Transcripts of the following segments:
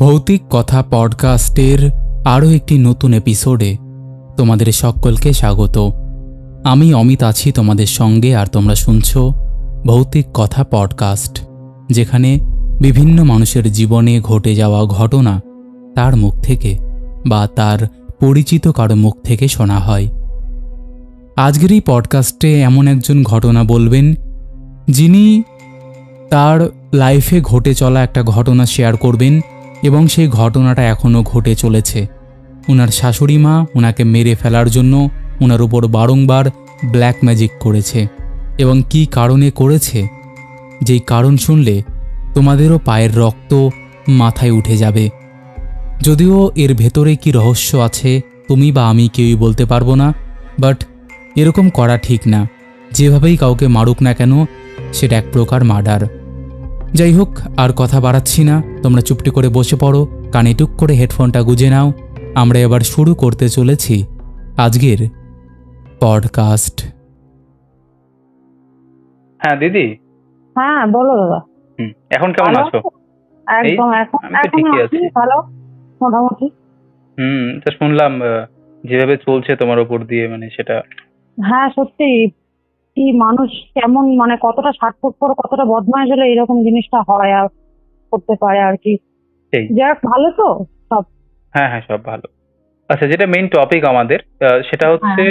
ভৌতিক কথা পডকাস্টের আরও একটি নতুন এপিসোডে তোমাদের সকলকে স্বাগত। আমি অমিত আছি তোমাদের সঙ্গে, আর তোমরা শুনছো ভৌতিক কথা পডকাস্ট, যেখানে বিভিন্ন মানুষের জীবনে ঘটে যাওয়া ঘটনা তার মুখ থেকে বা তার পরিচিত কারো মুখ থেকে শোনা হয়। আজকের এই পডকাস্টে এমন একজন ঘটনা বলবেন যিনি তার লাইফে ঘটে চলা একটা ঘটনা শেয়ার করবেন, এবং সেই ঘটনাটা এখনও ঘটে চলেছে। ওনার শাশুড়ি মা ওনাকে মেরে ফেলার জন্য ওনার উপর বারংবার ব্ল্যাক ম্যাজিক করেছে, এবং কী কারণে করেছে, যেই কারণ শুনলে তোমাদেরও পায়ের রক্ত মাথায় উঠে যাবে। যদিও এর ভেতরে কি রহস্য আছে তুমি বা আমি কেউই বলতে পারবো না, বাট এরকম করা ঠিক না। যেভাবেই কাউকে মারুক না কেন, সেটা এক প্রকার মার্ডার। যাই হোক, আর কথা বাড়াচ্ছি না, তোমরা চুপটি করে বসে পড়ো, কানে টুক করে হেডফোনটা গুজে নাও। আমরা এবার শুরু করতে চলেছি আজকের পডকাস্ট। হ্যাঁ দিদি। হ্যাঁ বলো দাদা। এখন কেমন আছো? একদম এখন ঠিকই আছি, ভালো মোটামুটি। তো শুনলাম যেভাবে চলছে তোমার উপর দিয়ে, মানে সেটা। হ্যাঁ সত্যি, কি মানুষ কেমন, মানে কতটা স্বার্থপর, কতটা বদমাইশ হলে এরকম জিনিসটা হয় আর করতে পারে আর কি। যাক ভালো তো সব। হ্যাঁ হ্যাঁ সব ভালো। আচ্ছা, যেটা মেইন টপিক আমাদের, সেটা হচ্ছে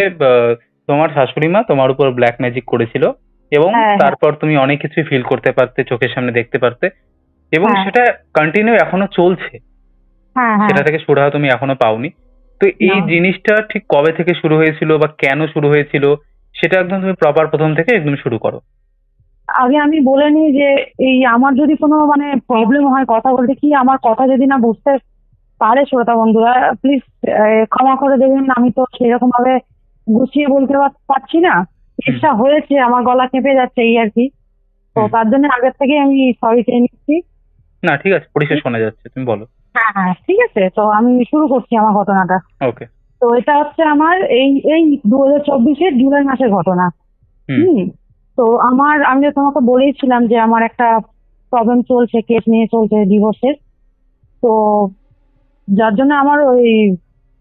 তোমার শাশুড়ি মা তোমার উপর ব্ল্যাক ম্যাজিক করেছিল, এবং তারপর তুমি অনেক কিছু ফিল করতে পারতে, চোখের সামনে দেখতে পারতে, এবং সেটা কন্টিনিউ এখনো চলছে। সেটা থেকে সুরাহা তুমি এখনো পাওনি। তো এই জিনিসটা ঠিক কবে থেকে শুরু হয়েছিল বা কেন শুরু হয়েছিল, সেটা একদম তুমি প্রপার প্রথম থেকে একদম শুরু করো। আগে আমি বলে নিই যে এই আমার যদি কোনো মানে প্রবলেম হয় কথা বলতে, কি আমার কথা যদি না বুঝতে পারে শ্রোতা বন্ধুরা, প্লিজ ক্ষমা করে দেবেন। আমি তো সেরকম ভাবে গুছিয়ে বলতে পারছি না, চেষ্টা হয়েছে, আমার গলা কেঁপে যাচ্ছে এই আর কি। তো তার জন্য আগের থেকে আমি সরি চেয়ে নিচ্ছি। না ঠিক আছে, পরিষ্কার শোনা যাচ্ছে, তুমি বলো। হ্যাঁ হ্যাঁ ঠিক আছে, তো আমি শুরু করছি আমার ঘটনাটা। ওকে। তো এটা হচ্ছে আমার এই এই 2024-এর জুলাই মাসের ঘটনা। তো আমি তো তোমাকে বলেইছিলাম যে আমার একটা প্রবলেম চলছে, কেস নিয়ে চলছে ডিভোর্সের। তো যার জন্য আমার ওই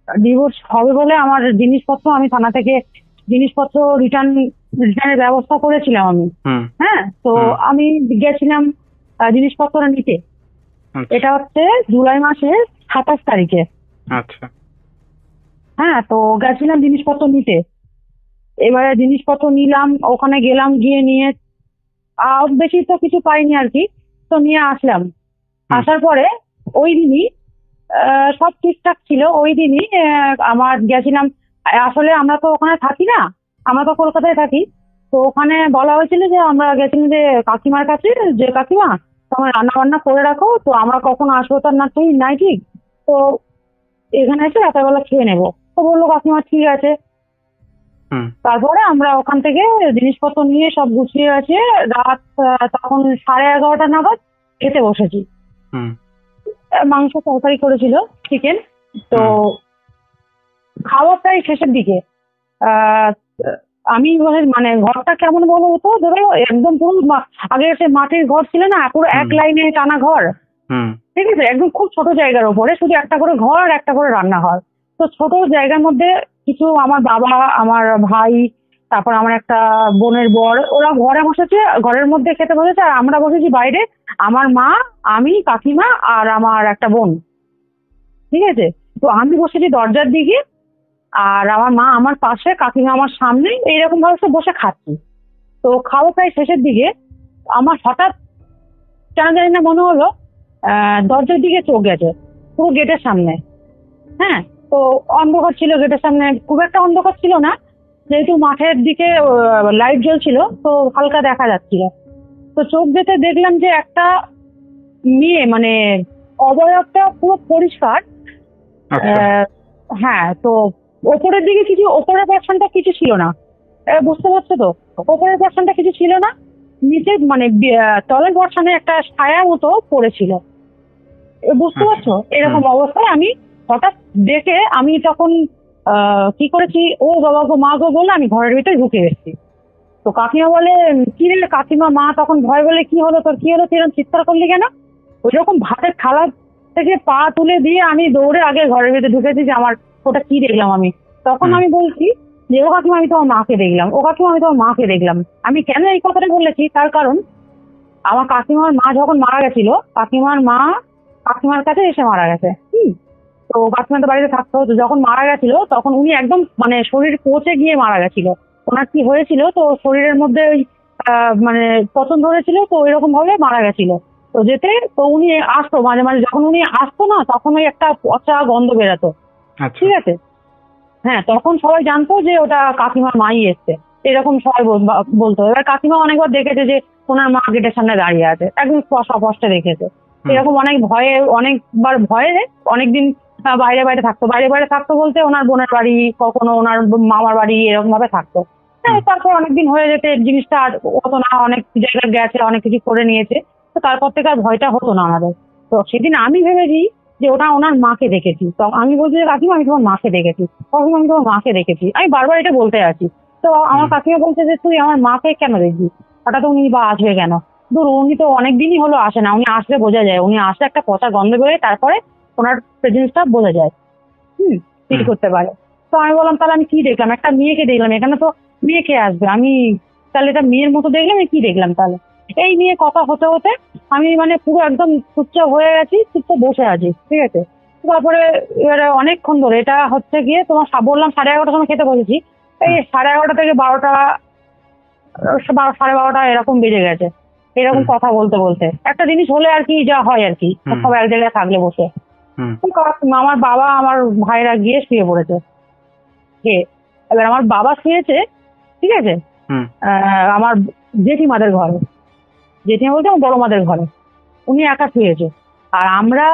ডিভোর্স হবে বলে আমার জিনিসপত্র, আমি থানা থেকে জিনিসপত্র রিটার্নের ব্যবস্থা করেছিলাম আমি। হ্যাঁ, তো আমি গেছিলাম জিনিসপত্র নিতে। এটা হচ্ছে জুলাই মাসের 27 তারিখে। আচ্ছা। হ্যাঁ, তো গেছিলাম জিনিসপত্র নিতে। এবারে জিনিসপত্র নিলাম, ওখানে গেলাম, গিয়ে নিয়ে বেশি তো কিছু পাইনি আর কি। তো নিয়ে আসলাম। আসার পরে ওই দিনই সব ঠিকঠাক ছিল। ওই দিনই আমার গেছিলাম, আসলে আমরা তো ওখানে থাকি না, আমরা তো কলকাতায় থাকি। তো ওখানে বলা হয়েছিল যে আমরা গেছিলাম যে কাকিমার কাছে, যে কাকিমা তোমার রান্না বান্না করে রাখো, তো আমরা কখন আসবো তার না ঠিক নাই ঠিক, তো এখানে এসে রাতেরবেলা খেয়ে নেবো। তো বললো কাকিমা ঠিক আছে। তারপরে আমরা ওখান থেকে জিনিসপত্র নিয়ে সব গুছিয়ে আছে, রাত তখন 11:30 নাগাদ খেতে বসেছি। মাংস তরকারি করেছিল, চিকেন। তো খাওয়া প্রায় শেষের দিকে। আমি মানে ঘরটা কেমন বলো তো, ধরো একদম পুরো আগে সে মাটির ঘর ছিল না, পুরো এক লাইনে টানা ঘর। ঠিক আছে, একদম খুব ছোট জায়গার উপরে শুধু একটা করে ঘর, একটা করে রান্নাঘর। তো ছোট জায়গার মধ্যে কিছু আমার বাবা, আমার ভাই, তারপর আমার একটা বোনের বর, ওরা ঘরে বসেছে, ঘরের মধ্যে খেতে বসেছে, আর আমরা বসেছি বাইরে, আমার মা, আমি, কাকিমা আর আমার একটা বোন। ঠিক আছে, তো আমি বসেছি দরজার দিকে, আর আমার মা আমার পাশে, কাকিমা আমার সামনে, এইরকম ভাবে সব বসে খাচ্ছি। তো খাওয়া প্রায় শেষের দিকে আমার হঠাৎ কেন জানি না মনে হলো দরজার দিকে চোখ গেছে, পুরো গেটের সামনে। হ্যাঁ, তো অন্ধকার ছিল গেটের সামনে, খুব একটা অন্ধকার ছিল না, যেহেতু মাঠের দিকে লাইট জ্বলছিল, তো হালকা দেখা যাচ্ছিল। তো চোখ যেতে দেখলাম যে একটা মেয়ে, মানে অবয়বটা পুরো পরিষ্কার। হ্যাঁ, তো ওপরের দিকে কিছু, ওপরের পোর্শনটা কিছু ছিল না, বুঝতে পারছো তো, ওপরের পোর্শনটা কিছু ছিল না, নিচে মানে তলের পোর্শনে একটা ছায়া মতো পড়েছিল, বুঝতে পারছো। এরকম অবস্থায় আমি হঠাৎ দেখে আমি তখন কি করেছি, ও বাবা গো, মা গো বলে আমি ঘরের ভিতরে ঢুকে গেছি। তো কাকিমা বলে, কি রে কাকিমা, মা তখন ভয় বলে, কি হলো তোর, কি হলো, তুই এরকম চিৎকার করলি কেন? ওই রকম ভাতের থালা থেকে পা তুলে দিয়ে আমি দৌড়ে আগে ঘরের ভিতরে ঢুকেছি যে আমার ওটা কি দেখলাম আমি। তখন আমি বলছি যে ও কাকিমা আমি তোমার মাকে দেখলাম, ও কাকিমা আমি তোমার মাকে দেখলাম। আমি কেন এই কথাটা বলেছি তার কারণ আমার কাকিমার মা যখন মারা গেছিল, কাকিমার মা কাকিমার কাছে এসে মারা গেছে। তো কাকিমা তো বাড়িতে থাকতে হতো, যখন মারা গেছিল তখন উনি একদম মানে শরীর পচে গিয়ে মারা গেছিল। ওনার কি হয়েছিল, তো শরীরের মধ্যে ওই মানে পচন ধরেছিল, তো এরকম ভাবে মারা গেছিল। তো যেতে তো উনি আসতো মাঝে মাঝে, যখন উনি আসতো না তখন ওই একটা পচা গন্ধ বেরোতো। ঠিক আছে, হ্যাঁ, তখন সবাই জানতো যে ওটা কাকিমার মাই এসছে, এরকম সবাই বলতো। এবার কাকিমা অনেকবার দেখেছে যে ওনার মা গেটের সামনে দাঁড়িয়ে আছে, একদম স্পষ্টে দেখেছে। এরকম অনেকবার ভয়ে অনেকদিন বাইরে বাইরে থাকতো বলতে ওনার বোনের বাড়ি, কখনো ওনার মামার বাড়ি, এরকম ভাবে থাকতো। হ্যাঁ, তারপর অনেকদিন হয়ে যেতে জিনিসটা আর হতো না, অনেক জায়গায় গেছে, অনেক কিছু করে নিয়েছে, তো তারপর থেকে আর ভয়টা হতো না আমাদের। তো সেদিন আমি ভেবেছি যে ওটা ওনার মাকে দেখেছি। তো আমি বলছি যে কাকিমা আমি তোমার মাকে দেখেছি, কাকিমা আমি তোমার মাকে দেখেছি, আমি বারবার এটা বলতে আছি। তো আমার কাকিমা বলছে যে তুই আমার মাকে কেন দেখবি, হঠাৎ উনি বা আসবে কেন? ধর উনি তো অনেকদিনই হলো আসে না, উনি আসলে বোঝা যায়, উনি আসলে একটা পচা গন্ধ বেরোয়, তারপরে ওনার প্রেজেন্সটা বোঝা যায়, ফিল করতে পারে। তো আমি বললাম তাহলে আমি কি দেখলাম, একটা মেয়েকে দেখলাম, এখানে তো মেয়েকে আসবে, আমি তাহলে এটা মেয়ের মতো দেখলাম, কি দেখলাম তাহলে? এই নিয়ে কথা হতে হতে আমি মানে পুরো একদম চুপচাপ হয়ে গেছি, চুপচাপ বসে আছি। ঠিক আছে, তারপরে এবারে অনেকক্ষণ ধরে এটা হচ্ছে গিয়ে তোমার বললাম 11:30টার সময় খেতে বসেছি, এই 11:30 থেকে 12টা, 12:30 এরকম বেজে গেছে, এরকম কথা বলতে বলতে। একটা জিনিস হলে আর কি যা হয় আর কি, সব এক জায়গায় থাকলে বসে। আমার বাবা আমার ভাইরা গিয়ে শুয়ে পড়েছে। এবার আমার বাবা শুয়েছে, ঠিক আছে, আমার জেঠিমাদের ঘরে, জেঠিমা বলতে আমার বড় মাদের ঘরে, উনি একা শুয়েছে। আর আমরা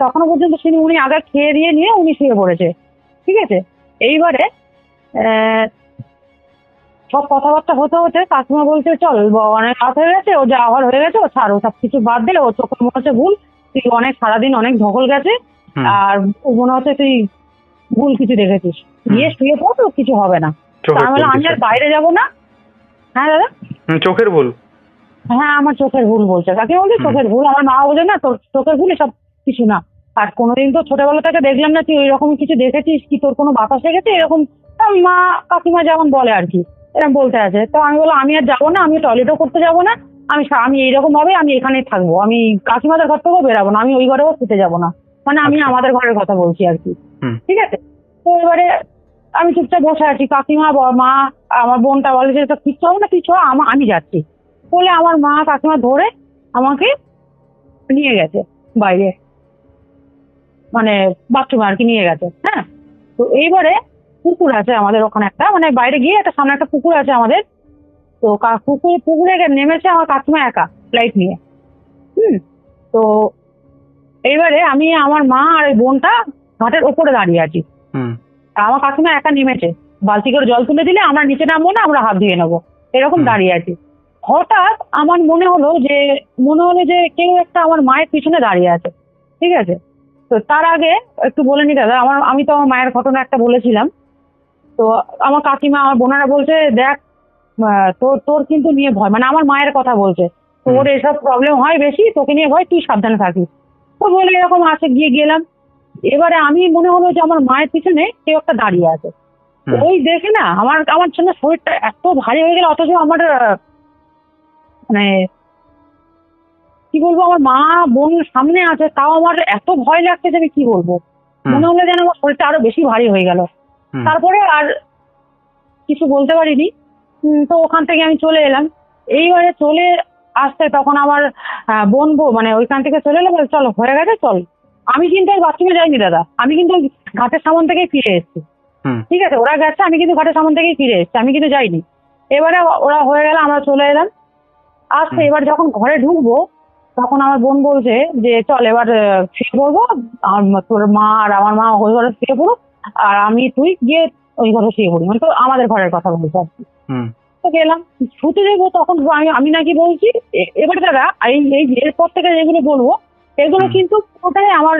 তখনো পর্যন্ত শুনি উনি আগে খেয়ে দিয়ে নিয়ে উনি শুয়ে পড়েছে। ঠিক আছে, এইবারে সব কথাবার্তা হতে হতে কাকিমা বলছে চল অনেক রাত হয়ে গেছে, ও যা আবার হয়ে গেছে, ও ছাড়, ও সব কিছু বাদ দে, ও চোখে মনে হচ্ছে ভুল, তুই অনেক সারাদিন অনেক ধকল গেছে, আর মনে হচ্ছে তুই ভুল কিছু দেখেছিস, গিয়ে শুয়ে পড়, তো কিছু হবে না। তাহলে আমি আর বাইরে যাবো না। হ্যাঁ দাদা, চোখের ভুল? হ্যাঁ আমার চোখের ভুল বলছে, কাকে বলছে চোখের ভুল, আমার মা বোঝে না তোর চোখের ভুল সব কিছু না। আর কোনোদিন তো ছোটবেলা থেকে দেখলাম না তুই ওই রকম কিছু দেখেছিস কি, তোর কোনো বাতাস লেগেছে এরকম, মা কাকিমা যেমন বলে আর কি, এরকম বলতে আছে। তো আমি বললাম আমি আর যাবো না, আমি টয়লেটও করতে যাবো না, আমি এইরকম ভাবে আমি এখানেই থাকবো, আমি কাকিমাদের ঘর থেকেও বেরাবো না, আমি ওই ঘরেও শুতে যাবো না, মানে আমি আমাদের ঘরের কথা বলছি আর কি। ঠিক আছে, তো এবারে আমি চুপচাপ বসে আছি, কাকিমা মা আমার বোনটা বলে যে কিচ্ছু হবে না, তুই চ, আমি যাচ্ছি বলে আমার মা কাকিমা ধরে আমাকে নিয়ে গেছে বাইরে, মানে বাথরুমে আর কি নিয়ে গেছে। হ্যাঁ, তো এইবারে পুকুর আছে আমাদের ওখানে একটা, মানে বাইরে গিয়ে একটা সামনে একটা পুকুর আছে আমাদের। তো পুকুরে নেমেছে আমার কাকিমা একা লাইট নিয়ে। তো এইবারে আমি আমার মা আর ওই বোনটা ঘাটের ওপরে দাঁড়িয়ে আছি, আমার কাকিমা একা নেমেছে, বালতি করে জল তুলে দিলে আমরা নিচে নামবো না, আমরা হাত ধুয়ে নেবো, এরকম দাঁড়িয়ে আছি। হঠাৎ আমার মনে হলো যে কেউ একটা আমার মায়ের পিছনে দাঁড়িয়ে আছে। ঠিক আছে, তো তার আগে একটু বলে নি দাদা, আমি তো আমার মায়ের ঘটনা একটা বলেছিলাম। তো আমার কাকিমা আমার বোনেরা বলছে দেখ তোর কিন্তু নিয়ে ভয়, মানে আমার মায়ের কথা বলছে, তোর এসব প্রবলেম হয় বেশি, তোকে নিয়ে ভয়, তুই সাবধানে থাকিস। তো বলে এরকম আছে, গেলাম। এবারে আমি মনে হলো যে আমার মায়ের পিছনে কেউ একটা দাঁড়িয়ে আছে। ওই দেখে না আমার জন্য শরীরটা এত ভারী হয়ে গেল, অথচ আমার মানে কি বলবো, আমার মা বোন সামনে আছে, তাও আমার এত ভয় লাগছে যে আমি কি বলবো, মনে হলো যেন আমার শরীরটা আরো বেশি ভারী হয়ে গেল। তারপরে আর কিছু বলতে পারিনি। তো ওখান থেকে আমি চলে এলাম। এইবারে চলে আসতে তখন আমার বোন মানে ওইখান থেকে চলে এলো, বলে চলো হয়ে গেছে চল। আমি কিন্তু ওই বাথরুমে যাইনি দাদা, আমি কিন্তু ঘাটের সামন থেকেই ফিরে এসেছি। ঠিক আছে, ওরা গেছে, আমি কিন্তু ঘাটের সামন থেকেই ফিরে এসেছি, আমি কিন্তু যাইনি। এবারে ওরা হয়ে গেল, আমরা চলে এলাম। আসতে এবার যখন ঘরে ঢুকবো তখন আমার বোন বলছে যে চল এবার শুয়ে পড়বো, তোর মা আর আমার মা ওই ঘরে শুয়ে পড়ো, আর তুই গিয়ে ওই ঘরে শুয়ে পড়ি, মানে তো আমাদের ঘরের কথা বলছে আর কি। তো গেলাম, শুতে যাবো, তখন আমি নাকি বলছি এবার দাদা এই এরপর থেকে যেগুলো বলবো এগুলো কিন্তু ওটাই আমার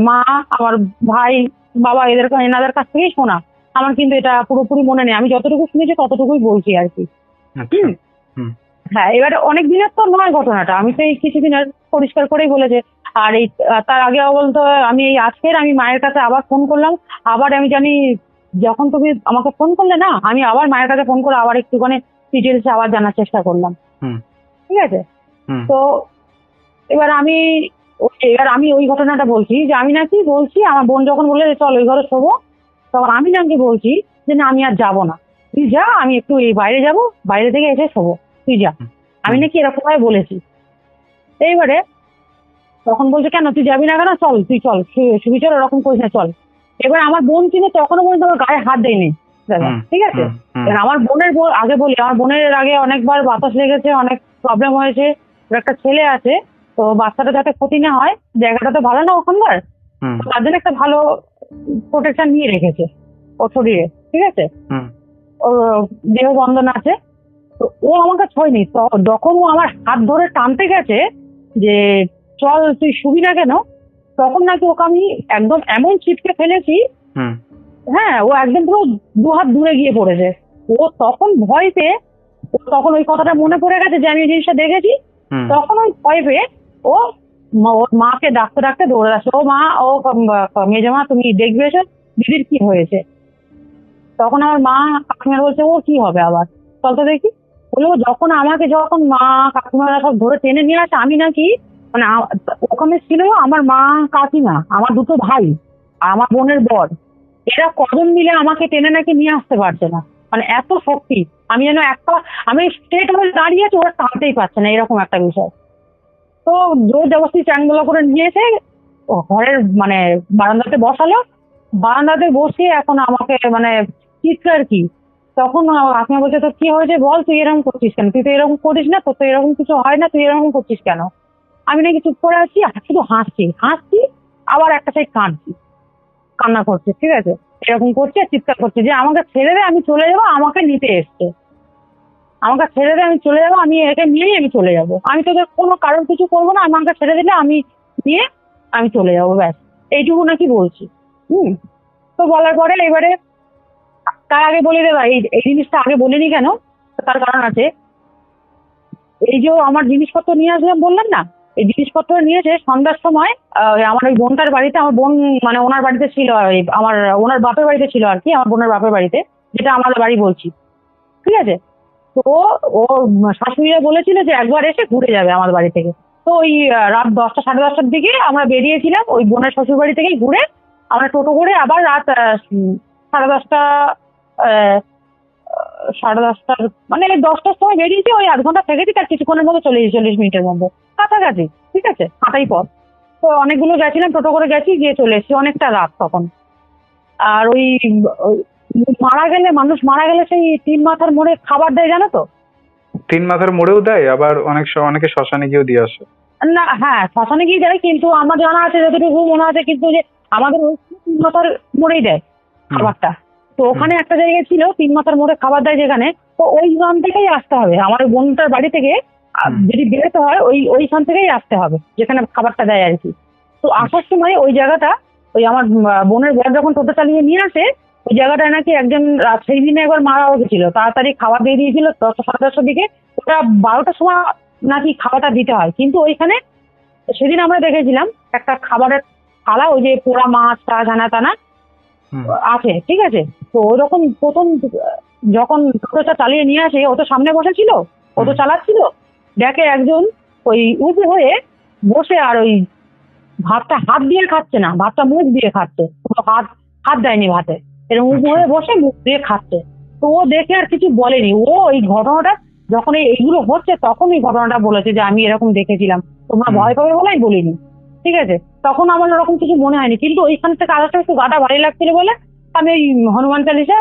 মা, আমার ভাই, বাবা এনাদের কাছ থেকেই শোনা, আমার কিন্তু এটা পুরোপুরি মনে নেই, আমি যতটুকু শুনেছি ততটুকুই বলছি আর কি। হ্যাঁ, এবারে অনেক দিনের তো নয় ঘটনাটা, আমি তো এই কিছুদিনের পরিষ্কার করেই বলেছে। আর এই তার আগে বলতো আমি এই আজকের আমি মায়ের কাছে আবার ফোন করলাম, আবার আমি জানি যখন তুমি আমাকে ফোন করলে না, আমি আবার মায়ের কাছে ফোন করে আবার একটুখানি ডিটেলসে আবার জানার চেষ্টা করলাম। ঠিক আছে, তো এবার আমি ওই ঘটনাটা বলছি যে আমি নাকি বলছি আমার বোন যখন বললে চল ওই ঘরে শোবো, তখন আমি নাকি বলছি যে না আমি আর যাবো না, তুই যা, আমি একটু এই বাইরে যাব, বাইরে থেকে এসে শোবো, তুই যা। আমি নাকি এরকম ভাবে বলেছি। এইবারে তখন বলছে কেন তুই যাবি না কেন, চল তুই চল শুবি, চল ওরকম করিস না, চল। এবার আমার বোন কিন্তু তখনও পর্যন্ত আমার গায়ে হাত দেয়নি দাদা, ঠিক আছে। আমার বোনের আগে বলি, আমার বোনের আগে অনেকবার বাতাস লেগেছে, অনেক প্রবলেম হয়েছে, ওর একটা ছেলে আছে, তো বাচ্চাটা যাতে ক্ষতি না হয়, জায়গাটা তো ভালো না ওখানকার, তার জন্য একটা ভালো প্রোটেকশন নিয়ে রেখেছে ওর শরীরে, ঠিক আছে, ওর দেহ বন্ধন আছে। তো ও আমাকে ছয়নি, তো যখন ও আমার হাত ধরে টানতে গেছে যে চল তুই শুবি না কেন, তখন নাকি ওকে আমি একদম এমন ছিটকে ফেলেছি, হ্যাঁ, ও একদম পুরো 2 হাত দূরে গিয়ে পড়েছে। ও তখন ভয় পেয়ে, তখন ওই কথাটা মনে পড়ে গেছে যে আমি এই জিনিসটা দেখেছি, তখন ওই ভয় পেয়ে ও ওর মাকে ডাকতে ডাকতে দৌড়ে আসছে, ও মা, ও মেজমা তুমি দেখবে এসে দিদির কি হয়েছে। তখন আমার মা কাকিমার বলছে ও কি হবে আবার, চলতে দেখি। বললো যখন মা কাকিমারা সব ধরে টেনে নিয়ে আসে, আমি নাকি মানে ওখানে ছিল আমার মা, কাকিমা, আমার 2 ভাই আর আমার বোনের বর, এরা কজন মিলে আমাকে টেনে নাকি নিয়ে আসতে পারছে না, মানে এত শক্তি। আমি যেন আমি স্ট্রেট হয়ে দাঁড়িয়ে আছি, ওরা টানতেই পারছে না, এরকম একটা বিষয়। তো জোর জবরদস্তি চ্যাংদোলা করে নিয়ে এসে ঘরের মানে বারান্দাতে বসালো, বারান্দাতে বসিয়ে এখন আমাকে মানে চিৎকার কি। তখন কাকিমা বলছে তোর কি হয়েছে বল, তুই এরকম করছিস কেন, তুই তো এরকম করিস না, তোর তো এরকম কিছু হয় না, তুই এরকম করছিস কেন। আমি নাকি চুপ করে আছি, শুধু হাসছি, আবার একটা সাইড কান্না করছে, ঠিক আছে, এরকম করছে, চিৎকার করছে যে আমাকে ছেড়ে দে, আমি চলে যাবো, আমাকে নিতে এসছে, আমাকে ছেড়ে দে, আমি চলে যাবো, আমি একে নিয়েই আমি চলে যাবো, আমি তোদের কোনো কারণ কিছু করবো না, আমাকে ছেড়ে দিলে আমি নিয়ে আমি চলে যাবো, ব্যাস এইটুকু নাকি বলছি। তো বলার পরে এবারে তার আগে বলি রে ভাই, এই জিনিসটা আগে বলিনি কেন, তার কারণ আছে। এই যে আমার জিনিসপত্র নিয়ে আসলাম বললাম না, এই জিনিসপত্র নিয়েছে সন্ধ্যার সময় আমার ওই বোনটার বাড়িতে, আমার বোন মানে ওনার বাড়িতে ছিল, ওনার বাপের বাড়িতে ছিল আর কি, আমার বোনের বাপের বাড়িতে, যেটা আমাদের বাড়ি বলছি, ঠিক আছে। তো ও শাশুড়িরা বলেছিল যে একবার এসে ঘুরে যাবে আমার বাড়ি থেকে। তো ওই রাত 10টা সাড়ে 10টার দিকে আমরা বেরিয়েছিলাম ওই বোনের শ্বশুর বাড়ি থেকেই ঘুরে, আমরা টোটো করে আবার রাত 10:30 10:30 মানে 10টার সময় বেরিয়েছি, ওই 1/2 ঘন্টা থেকেছি, তার কিছুক্ষণের মধ্যে চলে এসেছি, 40 মিনিটের মধ্যে, কাছাকাছি, ঠিক আছে, হাঁটাই পথ। তো অনেকগুলো গেছিলাম, টোটো করে গেছি, গিয়ে চলে এসেছি, অনেকটা রাত তখন। আর ওই মানুষ মারা গেলে সেই 3 মাথার মোড়ে খাবার দেয়, জানো তো? 3 মাথার মোড়েও দেয়, আবার অনেকে শ্মশানে গিয়েও দিয়ে আসে। না, হ্যাঁ, শ্মশানে গিয়ে দেয়, কিন্তু আমার জানা আছে যতটুকু মনে আছে, কিন্তু যে আমাদের ওই 3 মাথার মোড়েই দেয় খাবারটা। তো ওখানে একটা জায়গায় ছিল 3 মাথার মোড়ে খাবার দেয় যেখানে, তো ওইখান থেকেই আসতে হবে, আমার ওই বোনটার বাড়ি থেকে যদি বেরোতে হয় ওইখান থেকেই আসতে হবে যেখানে খাবারটা দেয় আর কি। তো আসার সময় ওই জায়গাটা, ওই আমার বোনের বর যখন টোটো চালিয়ে নিয়ে আসে, ওই জায়গাটায় নাকি একজন সেই দিনে একবার মারা গেছিল, তাড়াতাড়ি খাবার দিয়ে দিয়েছিল 10টা সাড়ে 10টার দিকে, ওটা 12টার সময় নাকি খাবারটা দিতে হয়। কিন্তু ওইখানে সেদিন আমরা দেখেছিলাম একটা খাবারের থালা, ওই যে পোড়া মাছ টানা টানা আছে, ঠিক আছে। তো ওইরকম প্রথম যখন টোটোটা চালিয়ে নিয়ে আসে, ও তো সামনে বসেছিল, ও তো চালাচ্ছিল, দেখে একজন ওই উঁচু হয়ে বসে, আর ওই ভাতটা হাত দিয়ে খাচ্ছে না, ভাতটা মুখ দিয়ে খাচ্ছে, হাত দেয়নি ভাতে, এরকম উঁচু হয়ে বসে মুখ দিয়ে খাচ্ছে। তো ও দেখে আর কিছু বলেনি, ও এই ঘটনাটা যখন এইগুলো হচ্ছে তখন এই ঘটনাটা বলেছে যে আমি এরকম দেখেছিলাম, তোমরা ভয় পাবে বলে আমি বলিনি, ঠিক আছে। তখন আমার ওরকম কিছু মনে হয়নি, কিন্তু ওইখান থেকে আসার একটু গাটা ভারী লাগছিল বলে আমি ওই হনুমান চালিশা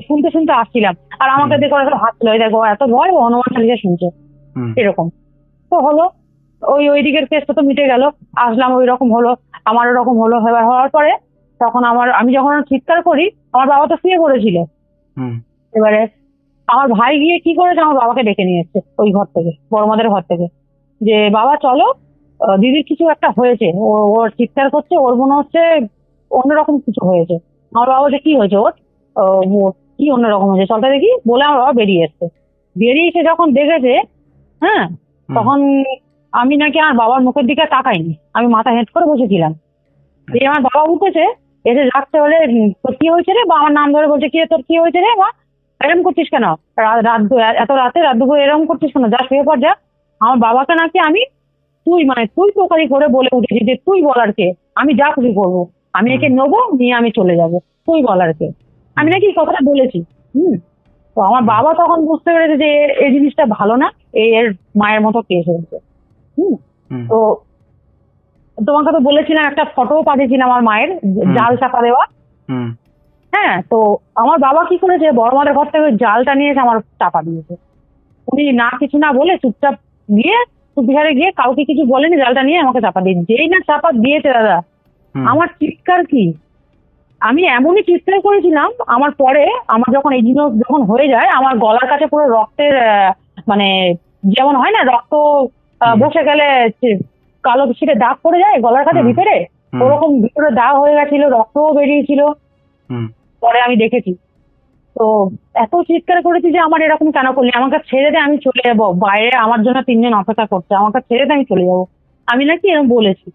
শুনতে শুনতে আসছিলাম, আর আমাকে দেখে ওরা হাত ছিল, দেখো এত ভয়, ও হনুমান চালিশা শুনছে, এরকম। তো হলো, ওই দিকের কেসটা তো মিটে গেল, আসলাম, ওই রকম হলো, আমার ওরকম হলো, হওয়ার পরে তখন আমি যখন চিৎকার করি, আমার বাবা তো শুয়ে পড়েছিল। এবারে আমার ভাই গিয়ে কি করেছে, আমার বাবাকে ডেকে নিয়ে এসছে ওই ঘর থেকে, বড় মাদের ঘর থেকে, যে বাবা চলো, দিদির কিছু একটা হয়েছে, ওর চিৎকার করছে, ওর মনে হচ্ছে অন্যরকম কিছু হয়েছে। আমার বাবা যে কি হয়েছে ওর কি অন্যরকম হয়েছে, চলতে দেখি বলে আমার বাবা বেরিয়ে এসছে। বেরিয়ে এসে যখন দেখেছে, হ্যাঁ, তখন আমি নাকি আমার বাবার মুখের দিকে তাকাইনি, আমি মাথা হেঁট করে বসেছিলাম। এই আমার বাবা উঠেছে, এসে রাখতে হলে তোর কি হয়েছে রে, বা আমার নাম ধরে বলছে কি রে, তোর কি হয়েছে রে মা, এরকম করছিস কেন, এত রাতে রাত দুপুরে এরকম করছিস কেন, যা শুয়ে পর যা। আমার বাবাকে নাকি আমি তুই তোকারি করে বলে উঠেছি যে তুই বলার কে, আমি যা খুশি করবো, আমি একে নেবো, নিয়ে আমি চলে যাব, তুই বলার কে, আমি নাকি এই কথাটা বলেছি। তো আমার বাবা তখন বুঝতে পেরেছে যে এই জিনিসটা ভালো না, এর মায়ের মতো কেস হয়েছে। তো তোমাকে তো বলেছিলাম একটা ফটো পাঠিয়েছিলাম আমার মায়ের, জাল চাপা দেওয়া। হ্যাঁ, তো আমার বাবা কি করেছে, বড় মাদের ঘর থেকে ওই জালটা নিয়ে এসে আমার চাপা দিয়েছে। উনি না কিছু না বলে চুপচাপ গিয়ে চুপিহারে গিয়ে কাউকে কিছু বলেনি, জালটা নিয়ে আমাকে চাপা দিয়েছে। যেই না চাপা দিয়েছে দাদা, আমার চিৎকার কি, আমি এমনই চিৎকার করেছিলাম। আমার পরে আমার যখন এই জিনিস যখন হয়ে যায়, আমার গলার কাছে পুরো রক্তের মানে যেমন হয় না রক্ত বসে গেলে কালো ছিটে দাগ পড়ে যায় গলার কাছে ভিতরে, ওরকম ভিতরে দাগ হয়ে গেছিল, রক্তও বেরিয়েছিল। পরে আমি দেখেছি। তো এত চিৎকার করেছি যে আমার এরকম কেন করলি, আমাকে ছেড়ে দে, আমি চলে যাবো, বাইরে আমার জন্য 3 জন অপেক্ষা করছে, আমাকে ছেড়ে দে, আমি চলে যাবো, আমি নাকি এরকম বলেছি।